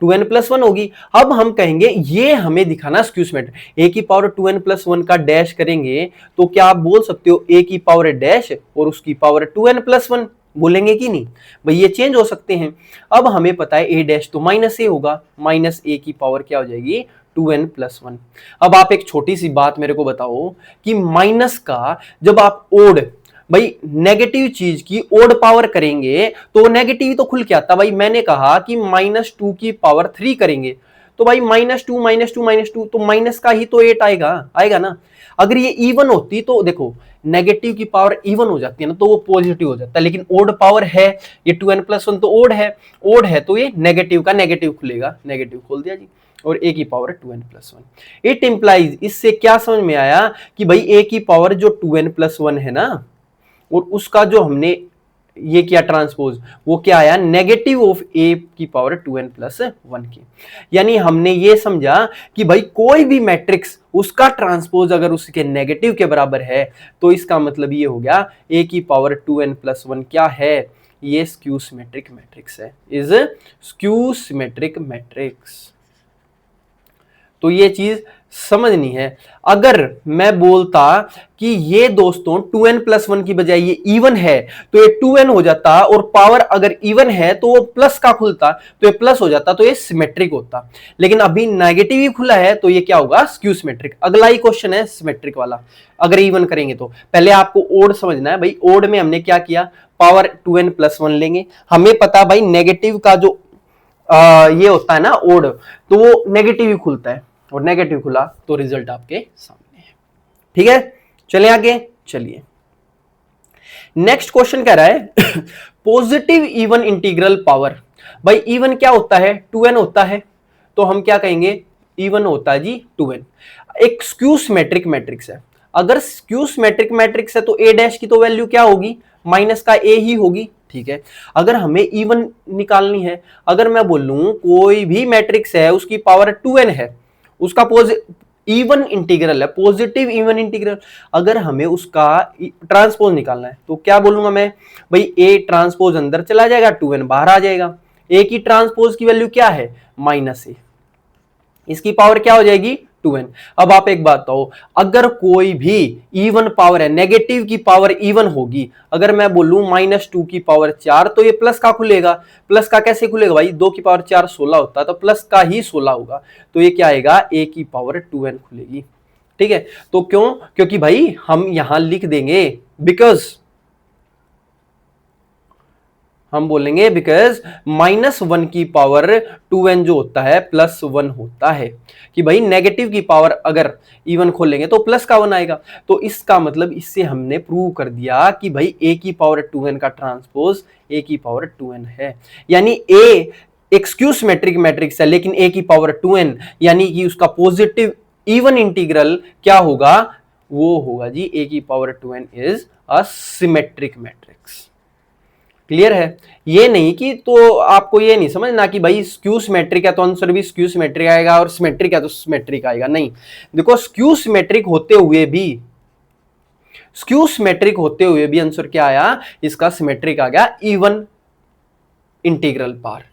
2n+1 होगी। अब हम कहेंगे ये हमें दिखाना स्क्यू सिमेट्रिक। ए की पावर 2n+1 का डैश करेंगे तो क्या आप बोल सकते हो ए की पावर डैश और उसकी पावर 2n+1? बोलेंगे कि नहीं भाई? ये चेंज हो सकते हैं। अब हमें पता है ए डैश तो -a होगा, -a की पावर क्या हो जाएगी? 2n+1। अब आप एक छोटी सी बात मेरे को बताओ कि माइनस का जब आप ओड भाई नेगेटिव चीज की ओड पावर करेंगे तो नेगेटिव तो खुल के आता। भाई मैंने कहा कि -2 की पावर 3 करेंगे तो भाई -2 तो माइनस का ही तो 8 आएगा ना। अगर ये इवन होती तो देखो नेगेटिव की पावर इवन हो जाती है ना तो वो पॉजिटिव हो जाता है, लेकिन ओड पावर है, ये 2n+1 तो ओड है तो ये नेगेटिव का नेगेटिव खुलेगा, नेगेटिव खोल दिया जी, और a की पावर 2n+1। इट इंप्लाइज, इससे क्या समझ में आया कि भाई a की पावर जो 2n+1 है ना और उसका जो हमने ये किया ट्रांसपोज वो क्या आया? नेगेटिव ऑफ a की पावर 2n+1 की। यानी हमने ये समझा कि भाई कोई भी मैट्रिक्स उसका ट्रांसपोज अगर उसके नेगेटिव के बराबर है तो इसका मतलब ये हो गया a की पावर 2n+1 क्या है? ये स्क्यू सिमेट्रिक मैट्रिक्स है, इज स्क्यू सिमेट्रिक मैट्रिक्स। तो ये चीज समझनी है। अगर मैं बोलता कि ये दोस्तों 2n+1 की बजाय ये इवन है तो ये 2n हो जाता, और पावर अगर इवन है तो वो प्लस का खुलता तो ये प्लस हो जाता, तो ये सिमेट्रिक होता। लेकिन अभी नेगेटिव ही खुला है तो ये क्या होगा? Skew symmetric. अगला ही क्वेश्चन है सिमेट्रिक वाला। अगर इवन करेंगे तो पहले आपको ओड समझना है। भाई ओड में हमने क्या किया? पावर 2n+1 लेंगे। हमें पता भाई नेगेटिव का जो ये होता है ना ओड, तो वो नेगेटिव ही खुलता है, और नेगेटिव खुला तो रिजल्ट आपके सामने है। ठीक है, चले आगे। चलिए नेक्स्ट क्वेश्चन कह रहा है पॉजिटिव इवन इंटीग्रल पावर। भाई इवन क्या होता है? 2n होता है, तो हम क्या कहेंगे? इवन होता है जी 2n। एक स्क्यू सिमेट्रिक मैट्रिक्स है। अगर स्क्यू सिमेट्रिक मैट्रिक्स है तो a डैश की तो वैल्यू क्या होगी? माइनस का a ही होगी। ठीक है, अगर हमें इवन निकालनी है, अगर मैं बोलूं कोई भी मैट्रिक्स है उसकी पावर 2n है, उसका इवन इंटीग्रल है, पॉजिटिव इवन इंटीग्रल, अगर हमें उसका ट्रांसपोज निकालना है तो क्या बोलूंगा मैं? भाई ए ट्रांसपोज अंदर चला जाएगा, 2n बाहर आ जाएगा। ए की ट्रांसपोज की वैल्यू क्या है? -a। इसकी पावर क्या हो जाएगी? 2n। अब आप एक बात बताओ, अगर कोई भी इवन पावर है, नेगेटिव की पावर इवन होगी, अगर मैं बोलूं -2 की पावर 4 तो ये प्लस का खुलेगा। प्लस का कैसे खुलेगा भाई? 2 की पावर 4 16 होता है, तो प्लस का ही 16 होगा, तो ये क्या आएगा? a की पावर 2n खुलेगी। ठीक है, तो क्यों? क्योंकि भाई हम यहां लिख देंगे बिकॉज, हम बोलेंगे बिकॉज -1 की पावर 2n जो होता है +1 होता है, कि भाई नेगेटिव की पावर अगर इवन खोलेंगे तो प्लस का 1 आएगा। तो इसका मतलब इससे हमने प्रूव कर दिया कि भाई a की पावर 2n का ट्रांसपोज a की पावर 2n है। यानी a एक स्क्यू सिमेट्रिक मैट्रिक्स है लेकिन a की पावर 2n, यानी कि उसका पॉजिटिव इवन इंटीग्रल क्या होगा? वो होगा जी a की power 2n is a symmetric matrix. Clear है? ये नहीं कि तो आपको ये नहीं समझना कि भाई स्क्यू सिमेट्रिक है तो आंसर भी स्क्यू सिमेट्रिक आएगा और सिमेट्रिक है तो सिमेट्रिक आएगा। नहीं, देखो स्क्यू सिमेट्रिक होते हुए भी आंसर क्या आया? इसका सिमेट्रिक आ गया, इवन इंटीग्रल पार।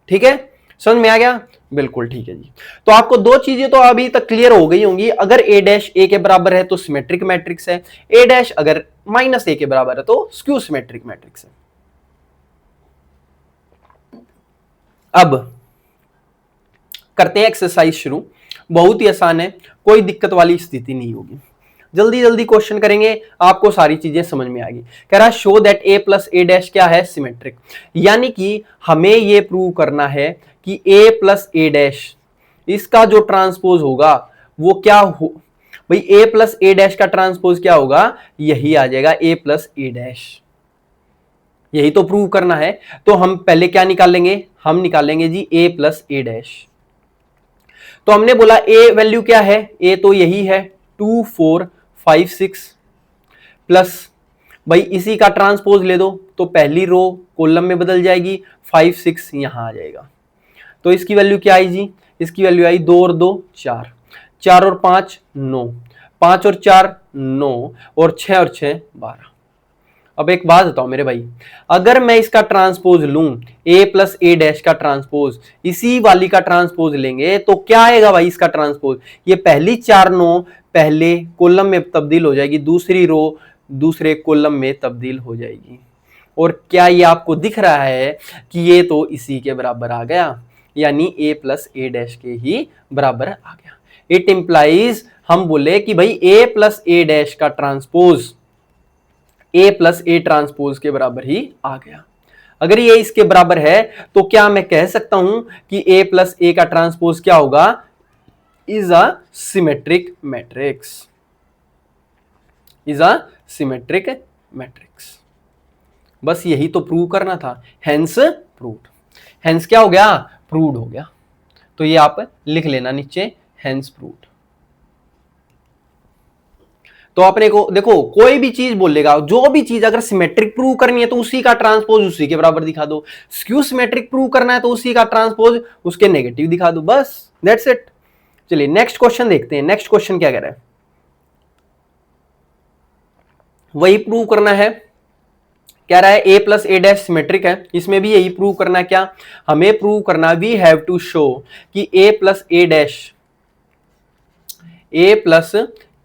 ठीक है, समझ में आ गया? बिल्कुल ठीक है जी। तो आपको दो चीजें तो अभी तक क्लियर हो गई होंगी। अगर a डैश a के बराबर है तो सिमेट्रिक मैट्रिक्स है, a डैश अगर -a के बराबर है तो स्क्यू सिमेट्रिक मैट्रिक्स है। अब करते हैं एक्सरसाइज शुरू। बहुत ही आसान है, कोई दिक्कत वाली स्थिति नहीं होगी। जल्दी जल्दी क्वेश्चन करेंगे, आपको सारी चीजें समझ में आएगी। कह रहा है show that A plus A dash क्या है, सिमेट्रिक। यानी कि हमें ये प्रूव करना है कि ए प्लस ए डैश इसका जो ट्रांसपोज होगा वो क्या हो भाई, ए प्लस ए डैश का ट्रांसपोज क्या होगा, यही आ जाएगा ए प्लस ए डैश। यही तो प्रूव करना है। तो हम पहले क्या निकालेंगे, हम निकालेंगे जी ए प्लस ए डैश। तो हमने बोला ए वैल्यू क्या है, ए तो यही है 2 4 5 6 प्लस भाई इसी का ट्रांसपोज ले दो तो पहली रो कॉलम में बदल जाएगी, 5 6 यहां आ जाएगा। तो इसकी वैल्यू क्या आई जी, इसकी वैल्यू आई 2 और 2 4, 4 और 5 9, 5 और 4 9 और 6 और 6 12। अब एक बात बताओ मेरे भाई, अगर मैं इसका ट्रांसपोज लूं a प्लस ए डैश का ट्रांसपोज, इसी वाली का ट्रांसपोज लेंगे तो क्या आएगा भाई इसका ट्रांसपोज, ये पहली 4 9 पहले कॉलम में तब्दील हो जाएगी, दूसरी रो दूसरे कॉलम में तब्दील हो जाएगी। और क्या ये आपको दिख रहा है कि ये तो इसी के बराबर आ गया, यानी a प्लस ए डैश के ही बराबर आ गया। इट इंप्लाइज, हम बोले कि भाई a प्लस ए डैश का transpose a plus A transpose के बराबर ही आ गया। अगर ये इसके बराबर है तो क्या मैं कह सकता हूं कि a प्लस ए का ट्रांसपोज क्या होगा, is a symmetric matrix, is a symmetric matrix. बस यही तो प्रूव करना था, हेंस प्रूव्ड। हेंस क्या हो गया, प्रूव्ड हो गया। तो ये आप लिख लेना नीचे, हेंस प्रूव्ड। तो अपने को देखो कोई भी चीज बोलेगा, जो भी चीज अगर सिमेट्रिक प्रूव करनी है तो उसी का ट्रांसपोज उसी के बराबर दिखा दो, स्क्यू सिमेट्रिक प्रूव करना है तो उसी का ट्रांसपोज उसके नेगेटिव दिखा दो, बस दैट्स इट। चलिए नेक्स्ट क्वेश्चन देखते हैं। नेक्स्ट क्वेश्चन क्या कह रहा है, वही प्रूव करना है। कह रहा है ए प्लस ए डैश सिमेट्रिक है, इसमें भी यही प्रूव करना है। क्या हमें प्रूव करना, वी हैव टू शो कि ए plus A dash, A plus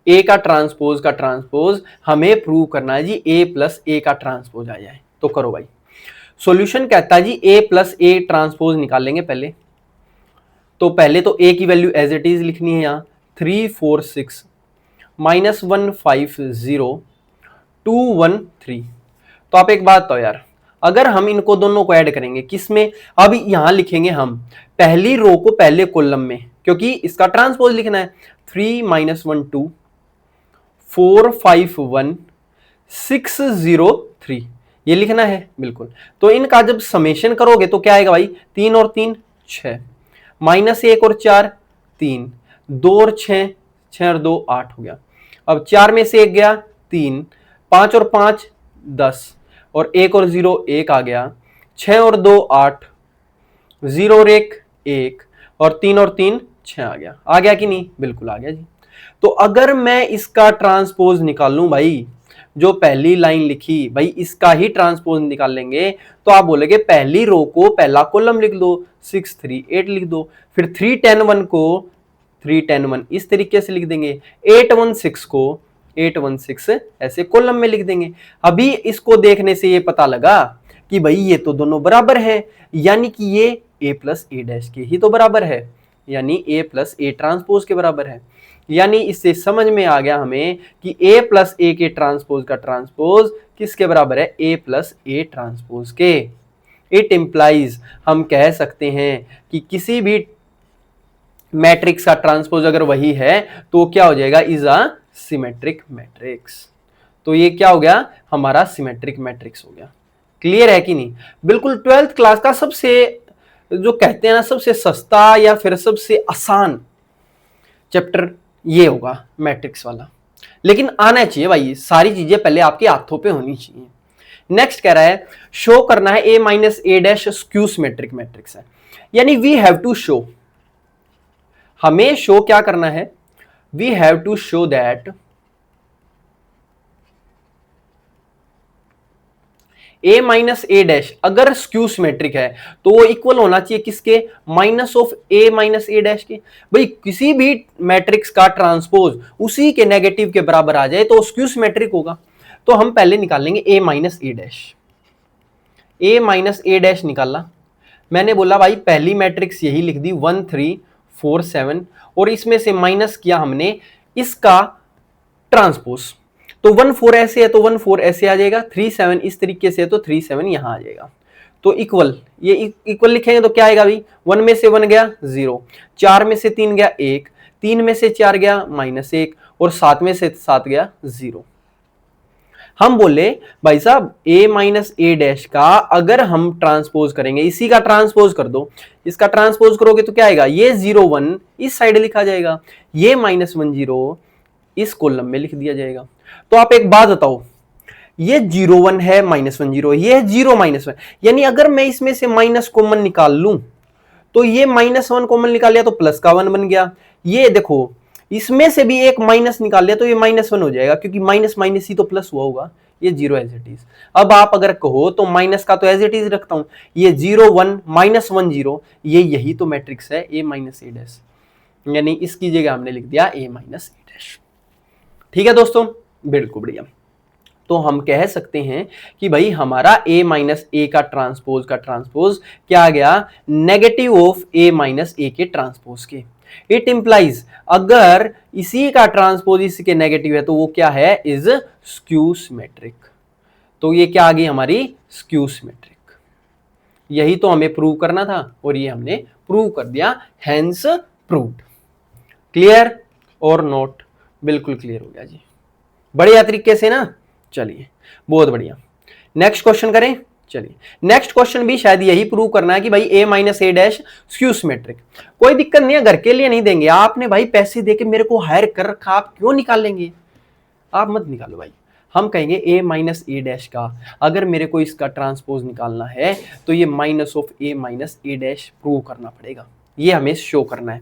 ए का ट्रांसपोज हमें प्रूव करना है जी, ए प्लस ए का ट्रांसपोज आ जाए। तो करो भाई, सॉल्यूशन कहता है जी ए प्लस ए ट्रांसपोज निकालेंगे पहले। तो पहले तो ए की वैल्यू एज इट इज लिखनी है, यहां 3 4 6 -1 5 0 2 1 3। तो आप एक बात तो यार, अगर हम इनको दोनों को ऐड करेंगे किसमें, अब यहां लिखेंगे हम पहली रो को पहले कॉलम में, क्योंकि इसका ट्रांसपोज लिखना है। 3 -1 2 4 5 1 6 0 3 ये लिखना है बिल्कुल। तो इनका जब समेशन करोगे तो क्या आएगा भाई, 3 और 3 6, -1 और 4 3, 2 और 6 6 और 2 8 हो गया। अब 4 में से 1 गया 3, 5 और 5 10 और 1 और 0 1 आ गया, 6 और 2 8, 0 और 1 1 और 3 और 3 6 आ गया कि नहीं, बिल्कुल आ गया जी। तो अगर मैं इसका ट्रांसपोज निकालूं भाई, जो पहली लाइन लिखी भाई इसका ही ट्रांसपोज निकाल लेंगे, तो आप बोलेंगे पहली रो को पहला कॉलम लिख दो, 6 3 8 लिख दो, फिर 3 10 1 को 3 10 1 इस तरीके से लिख देंगे, 8 1 6 को 8 1 6 ऐसे कॉलम में लिख देंगे। अभी इसको देखने से ये पता लगा कि भाई ये तो दोनों बराबर है, यानी कि ये a प्लस ए डैश के ही तो बराबर है, यानी a प्लस ए ट्रांसपोज के बराबर है। यानी इससे समझ में आ गया हमें कि a प्लस ए के ट्रांसपोज का ट्रांसपोज किसके बराबर है, a प्लस ए ट्रांसपोज के। इट इंप्लाइज, हम कह सकते हैं कि किसी भी मैट्रिक्स का ट्रांसपोज अगर वही है तो क्या हो जाएगा, इज अ सिमेट्रिक मैट्रिक्स। तो ये क्या हो गया, हमारा सिमेट्रिक मैट्रिक्स हो गया। क्लियर है कि नहीं, बिल्कुल 12th क्लास का सबसे जो कहते हैं ना सबसे सस्ता या फिर सबसे आसान चैप्टर ये होगा मैट्रिक्स वाला। लेकिन आना चाहिए भाई, सारी चीजें पहले आपके हाथों पे होनी चाहिए। नेक्स्ट कह रहा है शो करना है a minus A dash skew symmetric matrix है, यानी वी हैव टू शो, हमें शो क्या करना है, we have to show that a minus A dash अगर स्क्यू सिमेट्रिक है तो वो इक्वल होना चाहिए किसके, minus of a minus A dash के। भाई किसी भी मैट्रिक्स का ट्रांसपोज उसी के नेगेटिव के बराबर आ जाए तो स्क्यू सिमेट्रिक होगा। तो हम पहले निकालेंगे a minus A dash, a minus A dash निकाला। मैंने बोला भाई पहली मैट्रिक्स यही लिख दी 1 3 4 7 और इसमें से माइनस किया हमने इसका ट्रांसपोज। तो 1 4 ऐसे है तो 1 4 ऐसे आ जाएगा, 3 7 इस तरीके से है तो 3 7 यहां आ जाएगा। तो इक्वल, ये इक्वल लिखेंगे तो क्या आएगा भाई, 1 में से 1 गया 0, 4 में से 3 गया 1, 3 में से 4 गया -1 और 7 में से 7 गया 0। हम बोले भाई साहब a माइनस ए डैश का अगर हम ट्रांसपोज करेंगे, इसी का ट्रांसपोज कर दो, इसका ट्रांसपोज करोगे तो क्या आएगा, ये 0 1 इस साइड लिखा जाएगा, ये -1 0 इस कॉलम में लिख दिया जाएगा। तो आप एक बात बताओ, ये 0 1 है, -1 0, ये 0 -1, यानी अगर मैं इसमें से माइनस कॉमन निकाल लूं तो ये -1 कॉमन निकाल लिया तो प्लस का 1 बन गया। ये देखो इसमें से भी एक माइनस निकाल लिया तो ये -1 हो जाएगा, क्योंकि माइनस माइनस ही तो प्लस हुआ होगा, ये 0 एज इट इज। अब आप अगर कहो तो माइनस का तो एज इट इज रखता हूं, ये 0 1 -1 0, ये यही तो मैट्रिक्स है a माइनस ए डैश, यानी इसकी जगह हमने लिख दिया a माइनस ए डैश। ठीक है दोस्तों, बिल्कुल बढ़िया। तो हम कह सकते हैं कि भाई हमारा a माइनस ए का ट्रांसपोज क्या आ गया, नेगेटिव ऑफ a माइनस ए के ट्रांसपोज के। इट इंप्लाइज अगर इसी का ट्रांसपोज इसके नेगेटिव है तो वो क्या है, इज स्क्यू सिमेट्रिक। तो ये क्या आ गई हमारी, स्क्यू सिमेट्रिक। यही तो हमें प्रूव करना था और ये हमने प्रूव कर दिया, हेंस प्रूव्ड। क्लियर और नोट, बिल्कुल क्लियर हो गया जी, बढ़िया तरीके से ना। चलिए बहुत बढ़िया, नेक्स्ट क्वेश्चन करें। चलिए नेक्स्ट क्वेश्चन भी शायद यही प्रूव करना है कि भाई a minus A dash skew symmetric. कोई दिक्कत नहीं है, घर के लिए नहीं देंगे, आपने भाई पैसे देके मेरे को हायर कर रखा, आप क्यों निकाल लेंगे, आप मत निकालो भाई। हम कहेंगे a माइनस ए डैश का अगर मेरे को इसका ट्रांसपोज निकालना है तो ये minus of a minus A dash prove करना पड़ेगा, ये हमें शो करना है।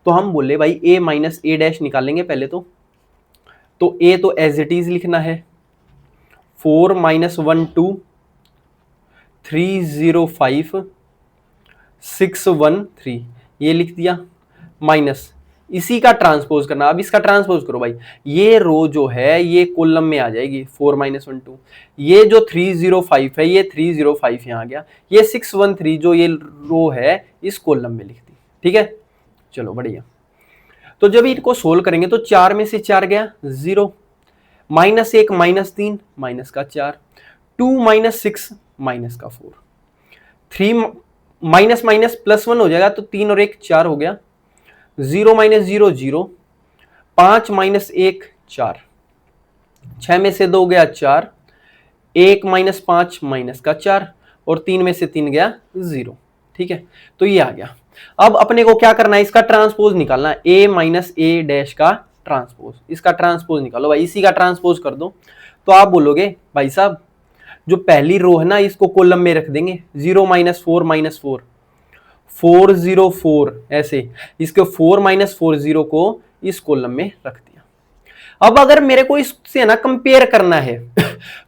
तो हम बोले भाई a माइनस ए डैश निकालेंगे पहले तो a तो एज इट इज लिखना है, 4 -1 2 3 0 5 6 1 3, ये लिख दिया, माइनस इसी का ट्रांसपोज करना। अब इसका ट्रांसपोज करो भाई, ये रो जो है ये कॉलम में आ जाएगी, 4 -1 2, ये जो 3 0 5 है ये 3 0 5 यहां आ गया, ये 6 1 3 जो ये रो है इस कॉलम में लिख दी। ठीक है, चलो बढ़िया। तो जब इनको सोल्व करेंगे तो 4 में से 4 गया 0, -1 -3 माइनस का 4, 2 -6 माइनस का 4, 3 माइनस माइनस प्लस 1 हो जाएगा तो 3 और 1 4 हो गया, 0 -0 0, 5 -1 4, 6 में से 2 गया 4, 1 -5 माइनस का 4 और 3 में से 3 गया 0। ठीक है, तो ये आ गया। अब अपने को क्या करना है, इसका ट्रांसपोज निकालना है, a माइनस ए डैश का ट्रांसपोज, इसका ट्रांसपोज निकालो भाई, इसी का ट्रांसपोज कर दो। तो आप बोलोगे भाई साहब जो पहली रो है ना इसको कॉलम में रख देंगे, 0 -4 -4 4 0 4 ऐसे, इसके 4 -4 0 को इस कॉलम में रख दिया। अब अगर मेरे को इससे ना कंपेयर करना है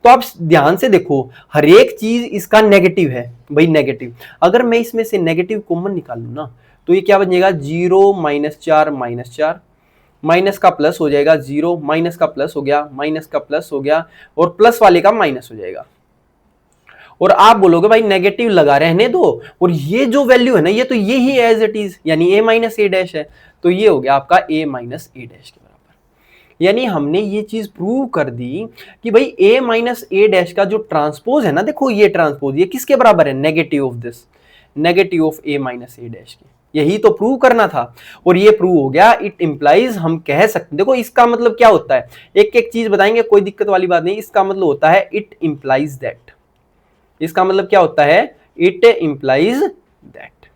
तो आप ध्यान से देखो, हर एक चीज इसका नेगेटिव है भाई, नेगेटिव। अगर मैं इसमें से नेगेटिव कॉमन निकाल लूं ना तो ये क्या बन जाएगा, 0 -4 -4, माइनस का प्लस हो जाएगा 0, माइनस का प्लस हो गया, माइनस का प्लस हो गया और प्लस वाले का माइनस हो जाएगा। और आप बोलोगे भाई नेगेटिव लगा रहने दो, और ये जो वैल्यू है ना ये तो ये ही एज इट इज, यानी a माइनस ए डैश है, तो ये हो गया आपका a माइनस ए डैश के बराबर। यानी हमने ये चीज प्रूव कर दी कि भाई a माइनस ए डैश का जो ट्रांसपोज है ना, देखो ये ट्रांसपोज ये किसके बराबर है, negative of this, negative of a minus A dash के। यही तो प्रूव करना था और ये प्रूव हो गया। इट इंप्लाइज, हम कह सकते, देखो इसका मतलब क्या होता है, एक एक चीज बताएंगे, कोई दिक्कत वाली बात नहीं। इसका मतलब होता है इट इंप्लाइज दैट, इसका मतलब क्या होता है, इट इंप्लाइज दैट।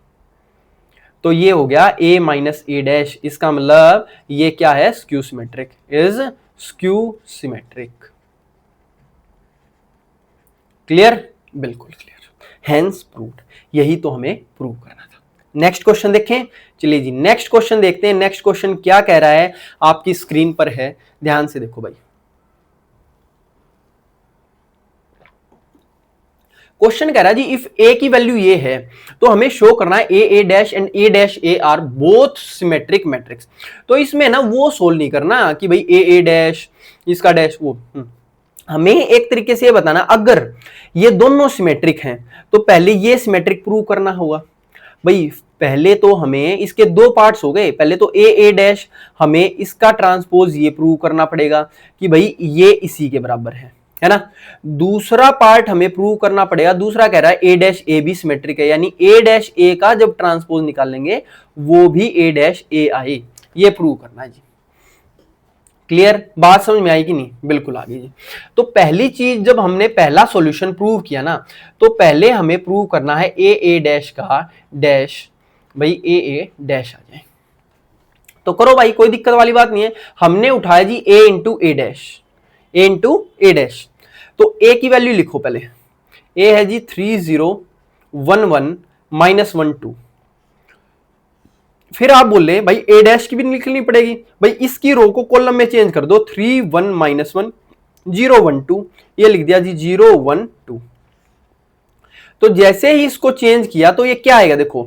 तो ये हो गया a माइनस ए डैश, इसका मतलब ये क्या है, skew symmetric, is skew symmetric. Clear, बिल्कुल क्लियर, हेंस प्रूव्ड। यही तो हमें प्रूव करना था। नेक्स्ट क्वेश्चन देखें। चलिए जी नेक्स्ट क्वेश्चन देखते हैं। नेक्स्ट क्वेश्चन क्या कह रहा है, आपकी स्क्रीन पर है, ध्यान से देखो भाई। क्वेश्चन कह रहा है जी इफ a की वैल्यू ये है तो हमें शो करना है a dash and a dash a are both symmetric matrix. तो इसमें ना वो सोल्व नहीं करना कि भाई a डैश इसका डैश वो, हमें एक तरीके से ये बताना अगर ये दोनों सिमेट्रिक हैं तो पहले ये सिमेट्रिक प्रूव करना होगा। भाई पहले तो हमें इसके दो पार्ट्स हो गए, पहले तो ए डैश, हमें इसका ट्रांसपोज ये प्रूव करना पड़ेगा कि भाई ये इसी के बराबर है ना। दूसरा पार्ट हमें प्रूव करना पड़ेगा, दूसरा कह रहा है ए डैश ए भी सिमेट्रिक है, यानी ए डैश ए का जब ट्रांसपोज निकालेंगे वो भी ए डैश ए आए, ये प्रूव करना है जी। क्लियर, बात समझ में आई कि नहीं? बिल्कुल आ गई जी। तो पहली चीज, जब हमने पहला सॉल्यूशन प्रूव किया ना, तो पहले हमें प्रूव करना है ए डैश का डैश, भाई ए डैश आ जाए। तो करो भाई, कोई दिक्कत वाली बात नहीं है। हमने उठाया जी ए इंटू ए डैश, ए इंटू ए डैश। तो ए की वैल्यू लिखो पहले, ए है जी 3011 -12। फिर आप बोल रहे भाई ए डैश की भी निकलनी पड़ेगी, भाई इसकी रो को कॉलम में चेंज कर दो, 3 1 -1 0 1 2, ये लिख दिया जी 0 1 2। तो जैसे ही इसको चेंज किया तो ये क्या आएगा, देखो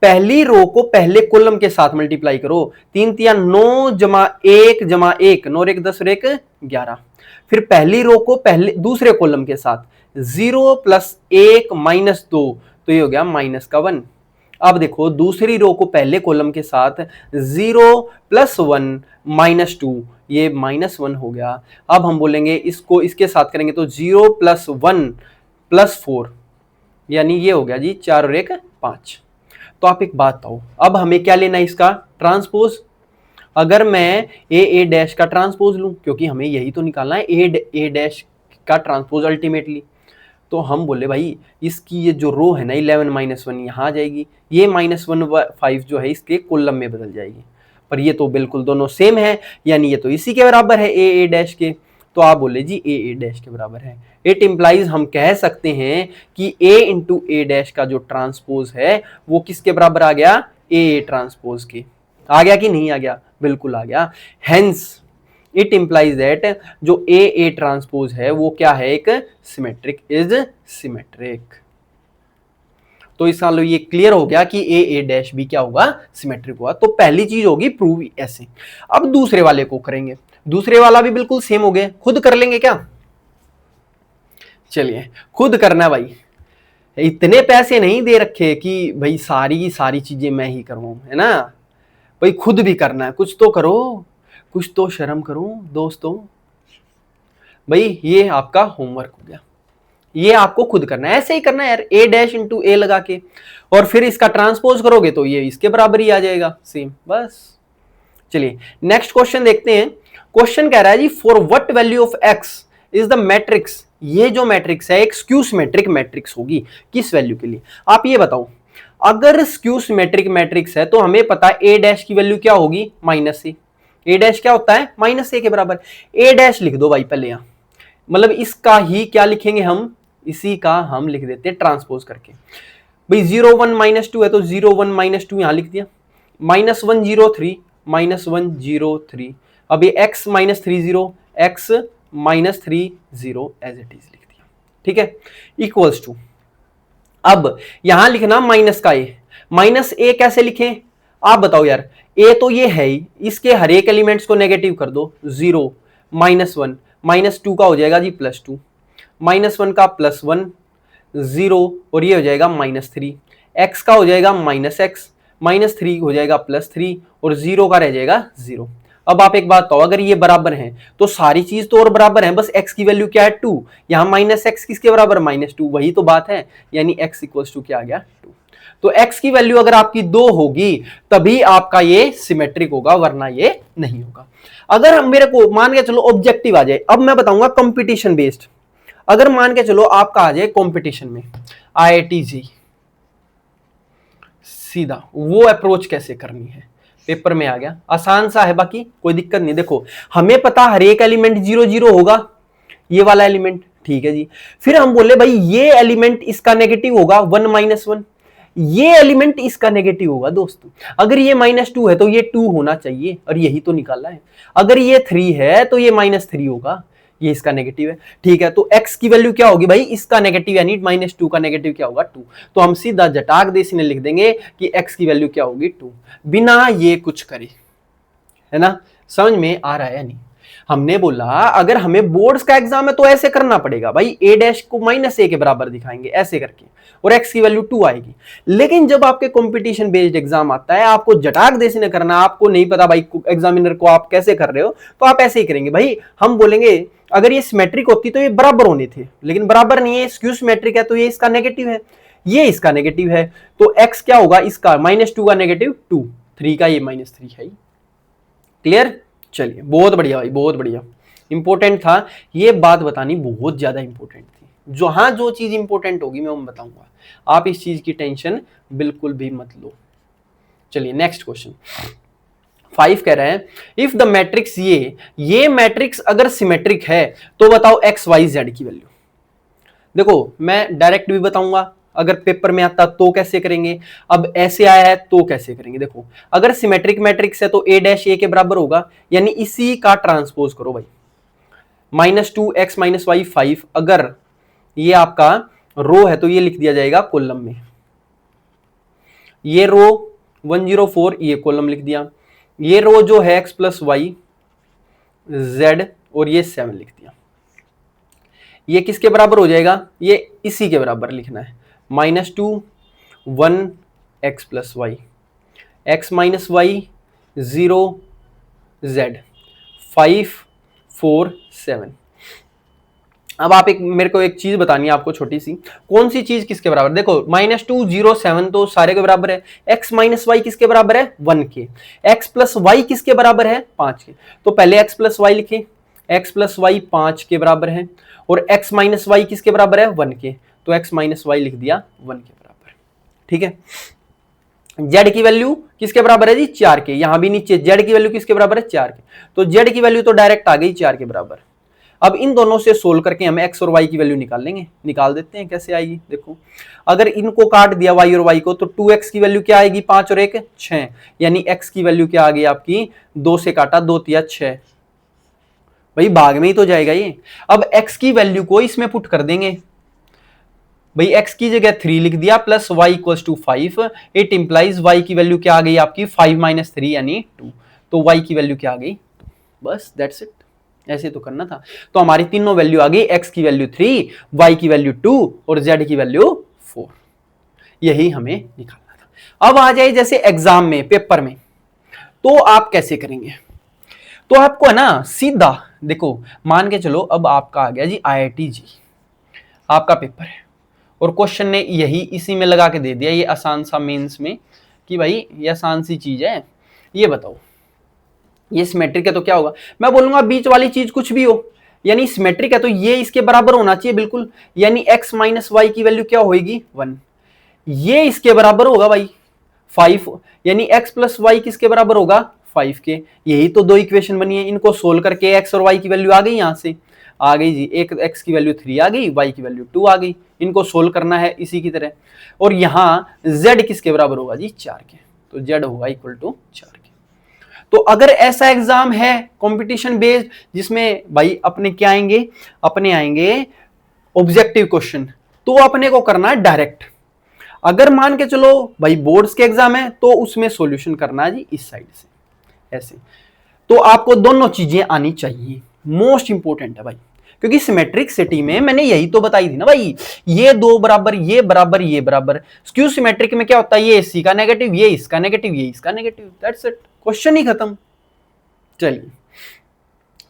पहली रो को पहले कॉलम के साथ मल्टीप्लाई करो, 3 3 9 जमा 1 जमा 1 9 1 10 1 11। फिर पहली रो को पहले दूसरे कॉलम के साथ 0 + 1 -2, तो ये हो गया -1। अब देखो दूसरी रो को पहले कॉलम के साथ 0 + 1 -2, ये -1 हो गया। अब हम बोलेंगे इसको इसके साथ करेंगे तो 0 + 1 + 4, यानी ये हो गया जी 4 और 1 5। तो आप एक बात बताओ, अब हमें क्या लेना है, इसका ट्रांसपोज। अगर मैं ए डैश का ट्रांसपोज लूं, क्योंकि हमें यही तो निकालना है ए डैश का ट्रांसपोज अल्टीमेटली, तो हम बोले भाई इसकी ये जो रो है ना 11 -1 यहाँ आ जाएगी, ये -1 5 जो है इसके कॉलम में बदल जाएगी। पर ये तो बिल्कुल दोनों सेम है, यानी ये तो इसी के बराबर है ए डैश के। तो आप बोले जी ए डैश के बराबर है। इट इंप्लाइज, हम कह सकते हैं कि ए इंटू ए डैश का जो ट्रांसपोज है वो किसके बराबर आ गया, ए ट्रांसपोज के। आ गया कि नहीं आ गया? बिल्कुल आ गया। हेंस इट इंप्लाइज दैट जो ए ट्रांसपोज है वो क्या है, एक सिमेट्रिक, इज सिमेट्रिक। तो इसका मतलब ये क्लियर हो गया कि ए डैश भी क्या होगा, सिमेट्रिक होगा। तो पहली चीज होगी प्रूव ऐसे। अब दूसरे वाले को करेंगे, दूसरे वाला भी बिल्कुल सेम हो गया, खुद कर लेंगे क्या? चलिए खुद करना भाई, इतने पैसे नहीं दे रखे कि भाई सारी की सारी चीजें मैं ही करूं, है ना भाई, खुद भी करना है, कुछ तो करो, कुछ तो शर्म करो दोस्तों। भाई ये आपका होमवर्क हो गया, ये आपको खुद करना है, ऐसे ही करना है यार, ए डैश इंटू ए लगा के, और फिर इसका ट्रांसपोज करोगे तो ये इसके बराबर ही आ जाएगा सेम, बस। चलिए नेक्स्ट क्वेश्चन देखते हैं। क्वेश्चन कह रहा है जी for what value of X is the matrix, ये जो मैट्रिक्स है एक स्क्यू सिमेट्रिक मैट्रिक्स होगी, किस वैल्यू के लिए? आप ये बताओ, अगर स्क्यू सिमेट्रिक मैट्रिक्स है तो हमें पता है ए डैश की वैल्यू क्या होगी, -a। ए डैश क्या होता है, -a के बराबर। ए डैश लिख दो भाई पहले यहां, मतलब इसका ही क्या लिखेंगे हम, इसी का हम लिख देते हैं ट्रांसपोज करके। भाई 0 1 -2 है तो 0 1 -2 यहां लिख दिया, -1 0 3 -1 0 3। अब ये x -3 0 x -3 0 as it is लिख दिया, ठीक है, इक्वल्स टू। अब यहां लिखना माइनस का ए, -a कैसे लिखें आप बताओ यार, a तो ये है ही, इसके हर एक एलिमेंट्स को नेगेटिव कर दो, 0 -1 -2 का हो जाएगा जी +2, -1 का +1 0 और ये हो जाएगा -3, x का हो जाएगा -x, -3 हो जाएगा +3 और 0 का रह जाएगा 0। अब आप एक बात बताओ, अगर ये बराबर हैं तो सारी चीज तो और बराबर है, बस x की वैल्यू क्या है 2, यहाँ -x किसके बराबर -2, वही तो बात है, यानी x इक्वल्स टू क्या आ गया 2। तो x की वैल्यू अगर आपकी 2 होगी तभी आपका ये सिमेट्रिक होगा, वरना ये नहीं होगा। अगर हम मेरे को मान के चलो ऑब्जेक्टिव आ जाए, अब मैं बताऊंगा कंपटीशन बेस्ड। अगर मान के चलो आपका आ जाए कंपटीशन में IIT जी, सीधा वो अप्रोच कैसे करनी है, पेपर में आ गया, आसान सा है, बाकी कोई दिक्कत नहीं। देखो हमें पता हर एक एलिमेंट 0 0 होगा, ये वाला एलिमेंट, ठीक है जी। फिर हम बोले भाई ये एलिमेंट इसका नेगेटिव होगा 1 -1, ये एलिमेंट इसका नेगेटिव होगा दोस्तों। अगर ये -2 है तो ये 2 होना चाहिए, और यही तो निकाला है। अगर ये 3 है तो ये -3 होगा, ये इसका नेगेटिव है, ठीक है। तो x की वैल्यू क्या होगी भाई, इसका नेगेटिव यानी -2 का नेगेटिव क्या होगा 2। तो हम सीधा जटाक देसी ने लिख देंगे कि x की वैल्यू क्या होगी 2, बिना ये कुछ करे, है ना, समझ में आ रहा है या नहीं? हमने बोला अगर हमें बोर्ड्स का एग्जाम है तो ऐसे करना पड़ेगा भाई, ए डैश को -a के बराबर दिखाएंगे ऐसे करके, और x की वैल्यू 2 आएगी। लेकिन जब आपके कंपटीशन बेस्ड एग्जाम आता है, आपको जटाक देसी ने करना, आपको नहीं पता भाई एग्जामिनर को आप कैसे कर रहे हो, तो आप ऐसे ही करेंगे भाई। हम बोलेंगे अगर ये सिमेट्रिक होती तो ये बराबर होने थे, लेकिन बराबर नहीं है, स्क्यू सिमेट्रिक है तो ये इसका नेगेटिव है, ये इसका नेगेटिव है, तो x क्या होगा इसका -2 का नेगेटिव 2, 3 का ये -3 है। क्लियर? चलिए बहुत बढ़िया भाई, बहुत बढ़िया, इंपॉर्टेंट था ये बात बतानी, बहुत ज्यादा इंपॉर्टेंट थी। जहां जो चीज इंपॉर्टेंट होगी मैं बताऊंगा, आप इस चीज की टेंशन बिल्कुल भी मत लो। चलिए नेक्स्ट क्वेश्चन 5 कह रहे हैं इफ द मैट्रिक्स ये मैट्रिक्स अगर सिमेट्रिक है तो बताओ एक्स वाई जेड की वैल्यू। देखो मैं डायरेक्ट भी बताऊंगा, अगर पेपर में आता तो कैसे करेंगे, अब ऐसे आया है तो कैसे करेंगे। देखो अगर सिमेट्रिक मैट्रिक्स है तो a डैश a के बराबर होगा, यानी इसी का ट्रांसपोज करो भाई, -2x - y 5, अगर ये आपका रो है तो ये लिख दिया जाएगा कॉलम में, ये रो 104 ये कॉलम लिख दिया, ये रो जो है x + y z और ये 7 लिख दिया। ये किसके बराबर हो जाएगा, ये इसी के बराबर लिखना है, -2 1 x + y, x - y 0 z 5 4 7। अब आप मेरे को एक चीज बतानी है आपको छोटी सी, कौन सी चीज किसके बराबर, देखो -2 0 7 तो सारे के बराबर है, x - y किसके बराबर है 1 के, x + y किसके बराबर है 5 के, तो पहले x + y लिखे, x + y 5 के बराबर है, और x - y किसके बराबर है 1 के, तो x - y लिख दिया 1 के बराबर। ठीक है, z की वैल्यू किसके बराबर है जी 4 के, यहां भी नीचे z की वैल्यू किसके बराबर है 4 के, तो z की वैल्यू तो डायरेक्ट आ गई 4 के बराबर। अब इन दोनों से सोल्व करके हम x और y की वैल्यू निकाल लेंगे, निकाल देते हैं कैसे आएगी। देखो अगर इनको काट दिया y और y को, तो 2x की वैल्यू क्या आएगी 5 और 1 6, यानी x की वैल्यू क्या आ गई आपकी, 2 से काटा 2 तिया 6, भाई भाग में ही तो जाएगा ये। अब x की वैल्यू को इसमें पुट कर देंगे भाई, x की जगह 3 लिख दिया plus y = 5, it implies y की वैल्यू क्या आ गई आपकी 5 - 3 यानी 2, तो y की वैल्यू क्या आ गई 2, बस दैट्स इट, ऐसे तो करना था। तो हमारी तीनों वैल्यू आ गई, x की वैल्यू 3, y की वैल्यू 2 और z की वैल्यू 4, यही हमें निकालना था। अब आ जाए जैसे एग्जाम में पेपर में, तो आप कैसे करेंगे, तो आपको है ना सीधा देखो, मान के चलो अब आपका आ गया जी IIT जी, आपका पेपर है और क्वेश्चन ने यही इसी में लगा के दे दिया, ये आसान सा मेंस में, कि भाई ये आसान सी चीज है, ये बताओ ये सिमेट्रिक है तो क्या होगा, मैं बोलूंगा बीच वाली चीज कुछ भी हो, यानी सिमेट्रिक है तो ये इसके बराबर होना चाहिए बिल्कुल, यानी x - y की वैल्यू क्या होगी 1, ये इसके बराबर होगा भाई 5, यानी x + y किसके बराबर होगा 5 के। यही तो दो इक्वेशन बनी है, इनको सोल्व करके x और y की वैल्यू आ गई, यहां से आ गई जी, एक x की वैल्यू 3 आ गई, y की वैल्यू 2 आ गई, इनको सोल्व करना है इसी की तरह, और यहां z किसके बराबर होगा जी 4 के, तो z होगा = 4 के। तो अगर ऐसा एग्जाम है कंपटीशन बेस्ड जिसमें भाई अपने क्या आएंगे, अपने आएंगे ऑब्जेक्टिव क्वेश्चन, तो अपने को करना है डायरेक्ट। अगर मान के चलो भाई बोर्ड्स के एग्जाम है तो उसमें सॉल्यूशन करना है जी इस साइड से ऐसे, तो आपको दोनों चीजें आनी चाहिए, मोस्ट इंपोर्टेंट है भाई, क्योंकि सिमेट्रिक सिटी में मैंने यही तो बताई थी ना भाई, ये दो बराबर ये बराबर ये बराबर, स्क्यू सिमेट्रिक में क्या होता है, ये इसी का नेगेटिव ये इसका नेगेटिव ये इसका नेगेटिव, दैट्स इट, क्वेश्चन ही खत्म। चलिए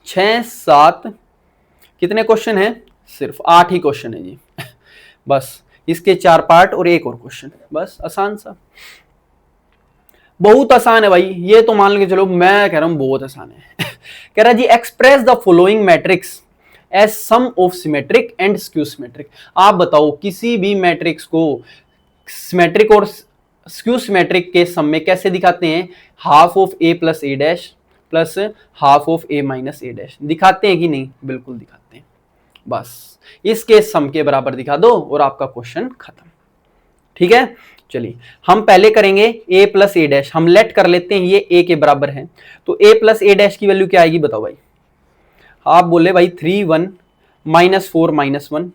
6 7 कितने क्वेश्चन है, सिर्फ 8 ही क्वेश्चन है जी बस इसके 4 पार्ट और एक और क्वेश्चन, बस आसान सा, बहुत आसान है भाई, ये तो मान के चलो, मैं कह रहा हूं बहुत आसान है कह रहा जी express the following matrix as sum of symmetric and skew symmetric. आप बताओ किसी भी मैट्रिक्स को सिमेट्रिक और स्क्यू सिमेट्रिक के सम में कैसे दिखाते हैं, half of a + a' plus half of a - a', दिखाते हैं कि नहीं, बिल्कुल दिखाते हैं, बस इसके सम के बराबर दिखा दो और आपका क्वेश्चन खत्म। ठीक है, चलिए हम पहले करेंगे a + a', हम लेट कर लेते हैं ये a के बराबर है, तो a + a' की वैल्यू क्या आएगी बताओ भाई, आप बोले भाई 3 1 -4 -1,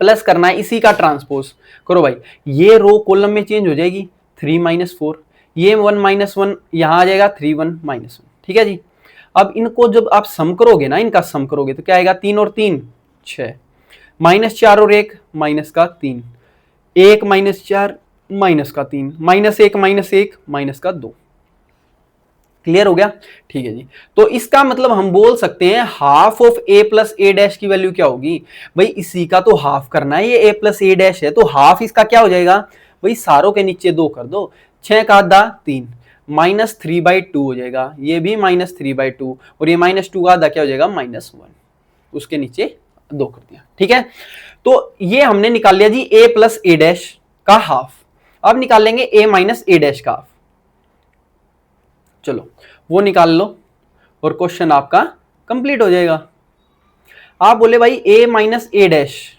प्लस करना है इसी का ट्रांसपोज करो भाई, ये रो कॉलम में चेंज हो जाएगी 3 - 4, ये 1 - 1 यहां आ जाएगा 3 1 - 1, ठीक है जी। अब इनको जब आप सम करोगे ना, इनका सम करोगे तो क्या आएगा, 3 और 3 6, -4 और 1 माइनस का 3, 1 -4 माइनस का 3, -1 -1 माइनस का 2। क्लियर हो गया? ठीक है जी। तो इसका मतलब हम बोल सकते हैं half of a plus A dash की वैल्यू क्या होगी भाई, इसी का तो हाफ करना है, ये a प्लस ए डैश है, तो हाफ इसका क्या हो जाएगा भाई, सारों के नीचे 2 कर दो, 6 का आधा 3, -3/2 हो जाएगा, ये भी -3/2, और ये -2 का आधा क्या हो जाएगा, -1, उसके नीचे 2 कर दिया। ठीक है, तो ये हमने निकाल लिया जी a प्लस ए डैश का हाफ। अब निकाल लेंगे a माइनस ए डैश का हाफ। चलो वो निकाल लो और क्वेश्चन आपका कंप्लीट हो जाएगा। आप बोले भाई a माइनस ए डैश,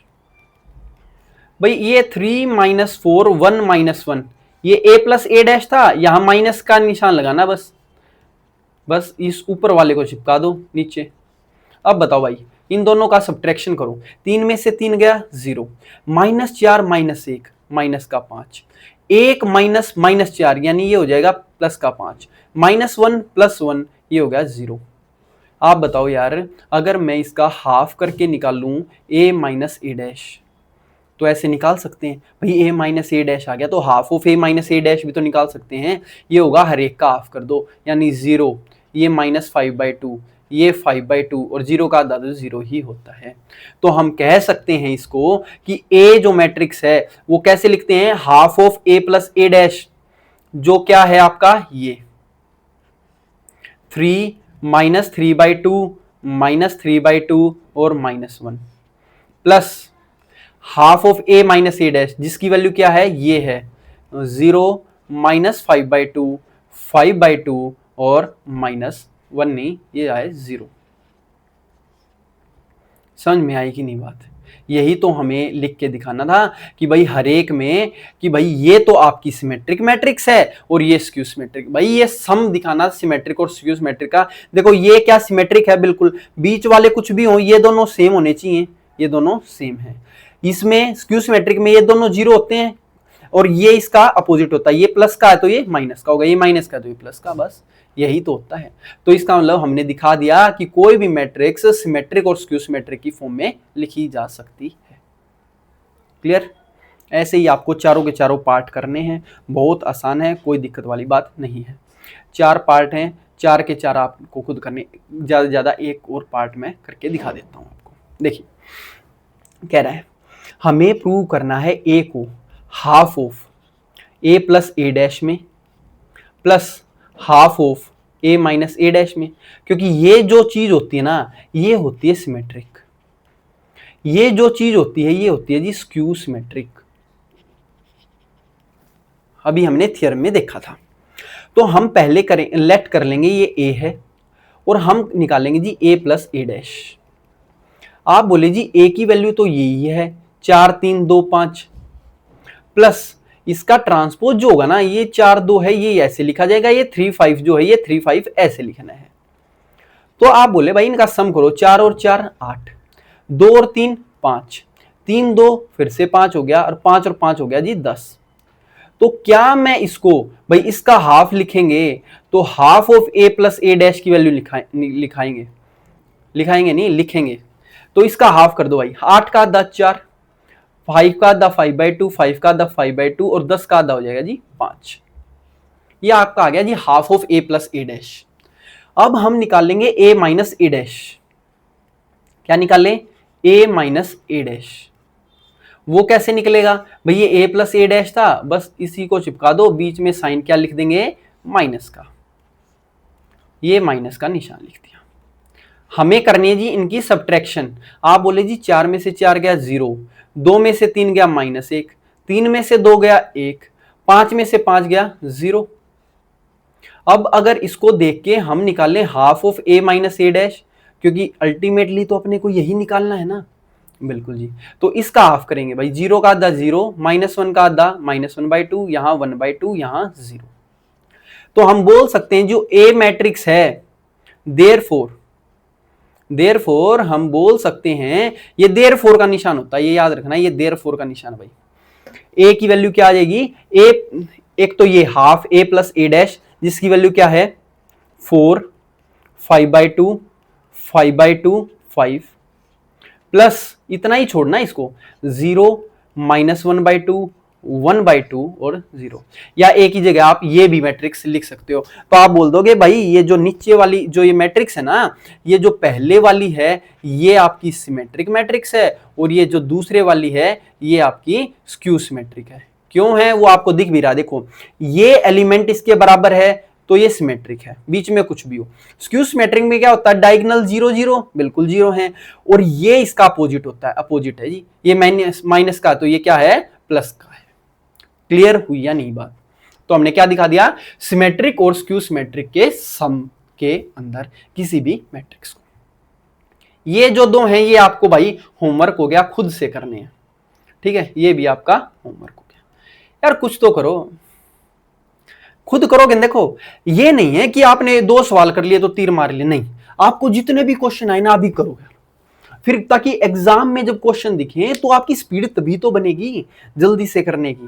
भाई ये 3 - 4 1 - 1, ये a प्लस ए डैश था, यहां माइनस का निशान लगाना, बस इस ऊपर वाले को चिपका दो नीचे। अब बताओ भाई, इन दोनों का सब्ट्रैक्शन करो, 3 में से 3 गया 0, -4 -1 माइनस का 5, 1 माइनस -4 यानी ये हो जाएगा प्लस का 5, -1 + 1 ये हो गया 0। आप बताओ यार, अगर मैं इसका हाफ करके निकाल लूं a माइनस ए डैश, तो ऐसे निकाल सकते हैं भाई, a माइनस ए डैश आ गया तो half of a minus A dash भी तो निकाल सकते हैं, ये होगा हर एक का हाफ कर दो, यानी 0, ये -5/2, ये 5/2, और 0 का आधा तो 0 ही होता है। तो हम कह सकते हैं इसको कि a जो मैट्रिक्स है वो कैसे लिखते हैं, half of a plus A dash, जो क्या है आपका ये 3 -3/2 -3/2 और -1, plus half of a minus A dash, जिसकी वैल्यू क्या है, ये है 0 -5/2 5/2 और -1 नहीं, ये आए 0। समझ में आई कि नहीं बात? यही तो हमें लिख के दिखाना था कि भाई हर एक में, कि भाई ये तो आपकी सिमेट्रिक मैट्रिक्स है और ये स्क्यू सिमेट्रिक, भाई ये सम दिखाना सिमेट्रिक और स्क्यू सिमेट्रिक का। देखो ये क्या सिमेट्रिक है, बिल्कुल बीच वाले कुछ भी हो, ये दोनों सेम होने चाहिए, ये दोनों सेम है। इसमें स्क्यू सिमेट्रिक में ये दोनों 0 होते हैं और ये इसका अपोजिट होता है, ये प्लस का है तो ये माइनस का होगा, ये माइनस का तो ये प्लस का, बस यही तो होता है। तो इसका मतलब हमने दिखा दिया कि कोई भी मैट्रिक्स सिमेट्रिक और स्क्यू सिमेट्रिक की फॉर्म में लिखी जा सकती है। क्लियर? ऐसे ही आपको चारों के चारों पार्ट करने हैं, बहुत आसान है, कोई दिक्कत वाली बात नहीं है। 4 पार्ट हैं, 4 के 4 आपको खुद करने, ज़्यादा से ज़्यादा एक और पार्ट में करके दिखा देता हूँ आपको। देखिए कह रहा है हमें प्रूव करना है a को half of a plus A dash में plus half of a minus A dash में, क्योंकि ये जो चीज होती है ना, ये होती है सिमेट्रिक, ये जो चीज होती है ये होती है जी स्क्यू सिमेट्रिक। अभी हमने थ्योरम में देखा था। तो हम पहले करें, लेट कर लेंगे ये a है और हम निकालेंगे जी a प्लस ए डैश। आप बोले जी a की वैल्यू तो यही है 4 3 2 5, प्लस इसका ट्रांसपोज जो होगा ना, ये 4 2 है, ये ऐसे लिखा जाएगा, ये 3 5 जो है ये 3 5 ऐसे लिखना है। तो आप बोले भाई इनका सम करो, 4 और 4 8, 2 और 3 5, 3 2 फिर से 5 हो गया, और 5 और 5 हो गया जी 10। तो क्या मैं इसको भाई इसका हाफ लिखेंगे तो half of a plus A dash की वैल्यू लिखाएंगे नहीं, लिखेंगे। तो इसका हाफ कर दो भाई, 8 का आधा 4, 5 का आधा 5/2, 5 का आधा 5/2 और 10 का आधा हो जाएगा जी 5। ये आपका आ गया जी half of a plus A dash. अब हम निकाल लेंगे a माइनस ए डैश। क्या निकाल लें? a minus A dash. वो कैसे निकलेगा भाई, ये a प्लस ए डैश था, बस इसी को चिपका दो, बीच में साइन क्या लिख देंगे, माइनस का, ये माइनस का निशान लिख दिया। हमें करनी है जी इनकी सब्ट्रैक्शन। आप बोले जी 4 में से 4 गया 0, 2 में से 3 गया -1, 3 में से 2 गया 1, 5 में से 5 गया 0। अब अगर इसको देख के हम निकालें half of a minus A dash, क्योंकि अल्टीमेटली तो अपने को यही निकालना है ना, बिल्कुल जी। तो इसका हाफ करेंगे भाई, 0 का आधा 0, -1 का आधा -1/2, यहाँ 1/2, यहाँ 0। तो हम बोल सकते हैं जो a मैट्रिक्स है, देयरफॉर हम बोल सकते हैं, ये देयरफॉर का निशान होता है, ये याद रखना, ये देयरफॉर का निशान है भाई। a की वैल्यू क्या आ जाएगी, एक तो ये half a plus A dash, जिसकी वैल्यू क्या है 4, 5/2, 5/2, 5 प्लस इतना ही छोड़ना इसको, 0, -1/2, 1/2 और 0, या एक ही जगह आप ये भी मैट्रिक्स लिख सकते हो। तो आप बोल दोगे भाई ये जो नीचे वाली जो ये मैट्रिक्स है ना, ये जो पहले वाली है ये आपकी सिमेट्रिक मैट्रिक्स है, और ये जो दूसरे वाली है ये आपकी स्क्यू सिमेट्रिक है। क्यों है वो आपको दिख भी रहा, देखो ये एलिमेंट इसके बराबर है तो ये सिमेट्रिक है, बीच में कुछ भी हो। स्क्यू सिमेट्रिक में क्या होता है, डायगोनल 0 0 बिल्कुल 0 है, और ये इसका अपोजिट होता है, अपोजिट है जी, ये माइनस का, तो ये क्या है, प्लस का है। क्लियर हुई या नहीं बात? तो हमने क्या दिखा दिया, सिमेट्रिक और स्क्यू सिमेट्रिक के सम के अंदर किसी भी मैट्रिक्स को। ये जो दो हैं ये आपको भाई होमवर्क हो गया, खुद से करने हैं, ठीक है, ये भी आपका होमवर्क हो गया। यार कुछ तो करो, खुद करोगे। देखो ये नहीं है कि आपने 2 सवाल कर लिए तो तीर मार लिए, नहीं, आपको जितने भी क्वेश्चन आए ना अभी करो यार, फिर ताकि एग्जाम में जब क्वेश्चन दिखे तो आपकी स्पीड तभी तो बनेगी जल्दी से करने की।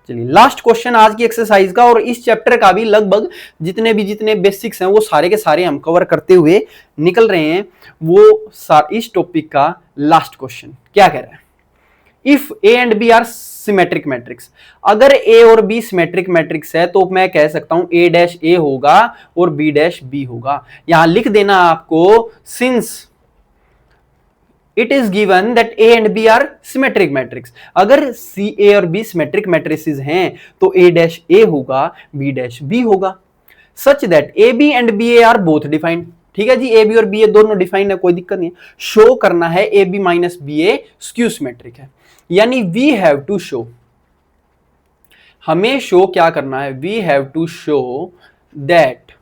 चलिए लास्ट क्वेश्चन आज की एक्सरसाइज का, और इस चैप्टर का भी लगभग जितने बेसिक्स हैं वो सारे के सारे हम कवर करते हुए निकल रहे हैं। वो इस टॉपिक का लास्ट क्वेश्चन क्या कह रहा है, if A and B are symmetric matrix, अगर ए और बी सिमेट्रिक मैट्रिक्स है तो मैं कह सकता हूं ए डैश ए होगा और बी डैश बी होगा। यहां लिख देना आपको, since it is given that A and B are symmetric matrix, अगर सी ए और बी सिमेट्रिक मैट्रिसेस हैं तो ए डैश ए होगा, बी डैश बी होगा, such that A B and B A are both defined. ठीक है जी, ए बी और बी ए दोनों डिफाइंड है, कोई दिक्कत नहीं है। शो करना है A B minus B A skew symmetric है, यानी वी हैव टू शो, हमें शो क्या करना है, we have to show that,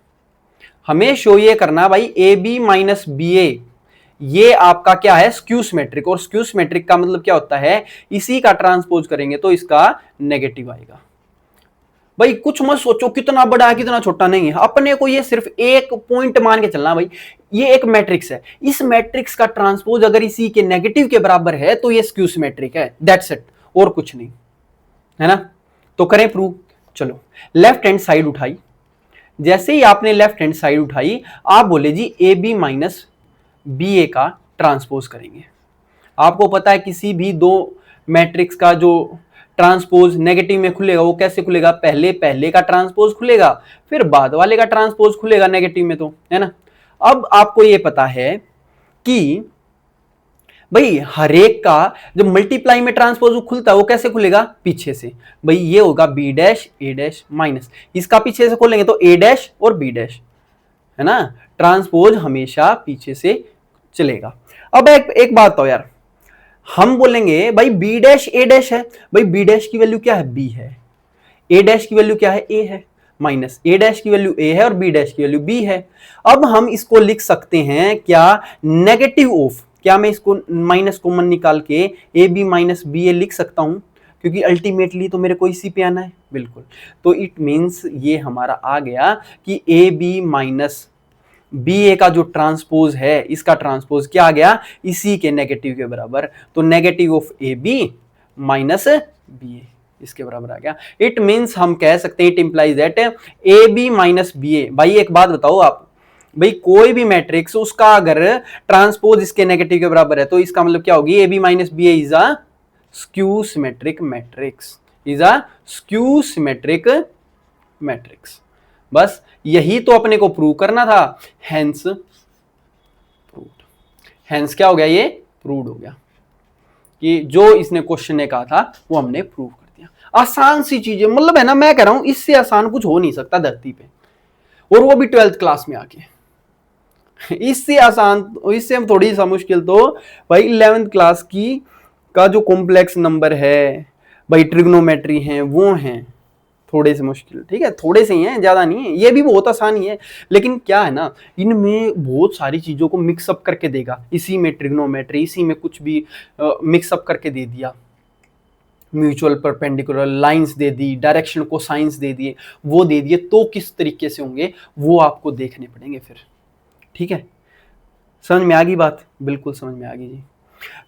हमें शो ये करना भाई A B minus B A ये आपका क्या है, स्क्यू सिमेट्रिक, और स्क्यू सिमेट्रिक का मतलब क्या होता है, इसी का ट्रांसपोज करेंगे तो इसका नेगेटिव आएगा। भाई कुछ मत सोचो कितना बड़ा है कितना छोटा, नहीं है, अपने को ये सिर्फ एक पॉइंट मान के चलना, भाई ये एक मैट्रिक्स है, इस मैट्रिक्स का ट्रांसपोज अगर इसी के नेगेटिव के बराबर है तो ये स्क्यू सिमेट्रिक है, दैट्स इट, और कुछ नहीं है ना। तो करें प्रूव, चलो लेफ्ट हैंड साइड उठाई, जैसे ही आपने लेफ्ट हैंड साइड उठाई आप बोले जी ए बी माइनस बी ए का ट्रांसपोज करेंगे। आपको पता है किसी भी दो मैट्रिक्स का जो ट्रांसपोज नेगेटिव में खुलेगा वो कैसे खुलेगा, पहले का ट्रांसपोज खुलेगा फिर बाद वाले का ट्रांसपोज खुलेगा नेगेटिव में, तो है ना। अब आपको ये पता है कि भाई हर एक का जब मल्टीप्लाई में ट्रांसपोज खुलता है वो कैसे खुलेगा, पीछे से, भाई ये होगा बी डैश ए डैश माइनस, इसका पीछे से खोलेंगे तो ए डैश और बी डैश, है ना, ट्रांसपोज हमेशा पीछे से चलेगा। अब एक बात तो यार, हम बोलेंगे भाई बी डैश ए डैश है, भाई बी डैश की वैल्यू क्या है, बी है, ए डैश की वैल्यू क्या है, ए है, माइनस ए डैश की वैल्यू ए है और बी डैश की वैल्यू बी है। अब हम इसको लिख सकते हैं क्या, नेगेटिव ऑफ, क्या मैं इसको माइनस कॉमन निकाल के ए बी माइनस बी ए लिख सकता हूं, क्योंकि अल्टीमेटली तो मेरे को इसी पे आना है, बिल्कुल। तो इट मींस ये हमारा आ गया कि ए बी माइनस बी ए का जो ट्रांसपोज है इसका ट्रांसपोज क्या आ गया, इसी के नेगेटिव के बराबर, तो negative of A B minus B A इसके बराबर आ गया। इट मींस हम कह सकते हैं, it implies that A B minus B A. भाई एक बात बताओ आप, भाई कोई भी मैट्रिक्स उसका अगर ट्रांसपोज इसके नेगेटिव के बराबर है तो इसका मतलब क्या होगी, A B minus B A is a skew symmetric matrix, is a skew symmetric matrix. बस यही तो अपने को प्रूव करना था, हेंस प्रूव्ड, हेंस क्या हो गया, ये प्रूव्ड हो गया कि जो इसने क्वेश्चन ने कहा था वो हमने प्रूव कर दिया। आसान सी चीजें, मतलब है ना, मैं कह रहा हूं इससे आसान कुछ हो नहीं सकता धरती पे, और वो भी 12th क्लास में आके। इससे आसान, इससे हम थोड़ी सा मुश्किल तो भाई 11th क्लास की का जो कॉम्प्लेक्स नंबर है, भाई ट्रिग्नोमेट्री है, वो हैं थोड़े से मुश्किल, ठीक है, थोड़े से ही हैं, ज्यादा नहीं है। ये भी बहुत आसान ही है, लेकिन क्या है ना, इनमें बहुत सारी चीजों को मिक्सअप करके देगा, इसी में ट्रिग्नोमेट्री, इसी में कुछ भी मिक्सअप करके दे दिया, म्यूचुअल परपेंडिकुलर लाइंस दे दी, डायरेक्शन को साइंस दे दिए, वो दे दिए, तो किस तरीके से होंगे वो आपको देखने पड़ेंगे फिर, ठीक है। समझ में आ गई बात, बिल्कुल समझ में आ गई जी।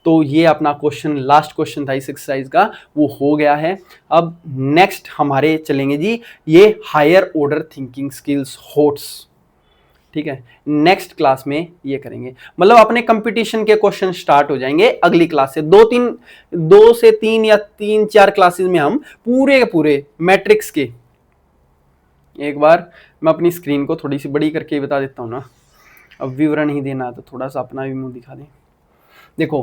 तो ये अपना क्वेश्चन, लास्ट क्वेश्चन था इस एक्सरसाइज का, वो हो गया है। अब नेक्स्ट हमारे चलेंगे जी ये हायर ऑर्डर थिंकिंग स्किल्स होट्स, ठीक है, नेक्स्ट क्लास में ये करेंगे। मतलब अपने कंपटीशन के क्वेश्चन स्टार्ट हो जाएंगे अगली क्लास से। 2 से 3 या 3-4 क्लासेस में हम पूरे के पूरे मैट्रिक्स के, एक बार मैं अपनी स्क्रीन को थोड़ी सी बड़ी करके बता देता हूँ ना, अब विवरण ही देना है तो थोड़ा सा अपना भी मुंह दिखा दें। देखो,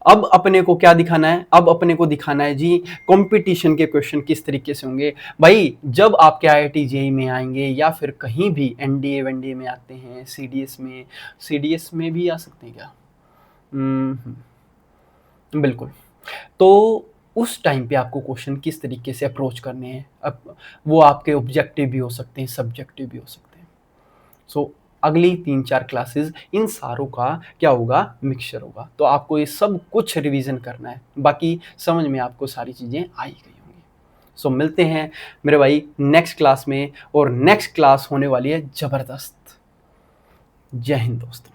अब अपने को क्या दिखाना है, अब अपने को दिखाना है जी कंपटीशन के क्वेश्चन किस तरीके से होंगे। भाई जब आपके IIT जेईई में आएंगे या फिर कहीं भी एनडीए वनडीए में आते हैं, सीडीएस में भी आ सकते हैं क्या? बिल्कुल। तो उस टाइम पे आपको क्वेश्चन किस तरीके से अप्रोच करने हैं, अब वो आपके ऑब्जेक्टिव भी हो सकते हैं, सब्जेक्टिव भी हो सकते हैं। सो अगली 3-4 क्लासेस इन सारों का क्या होगा, मिक्सचर होगा। तो आपको ये सब कुछ रिवीजन करना है, बाकी समझ में आपको सारी चीज़ें आई गई होंगी। सो मिलते हैं मेरे भाई नेक्स्ट क्लास में, और नेक्स्ट क्लास होने वाली है ज़बरदस्त। जय हिंद दोस्तों।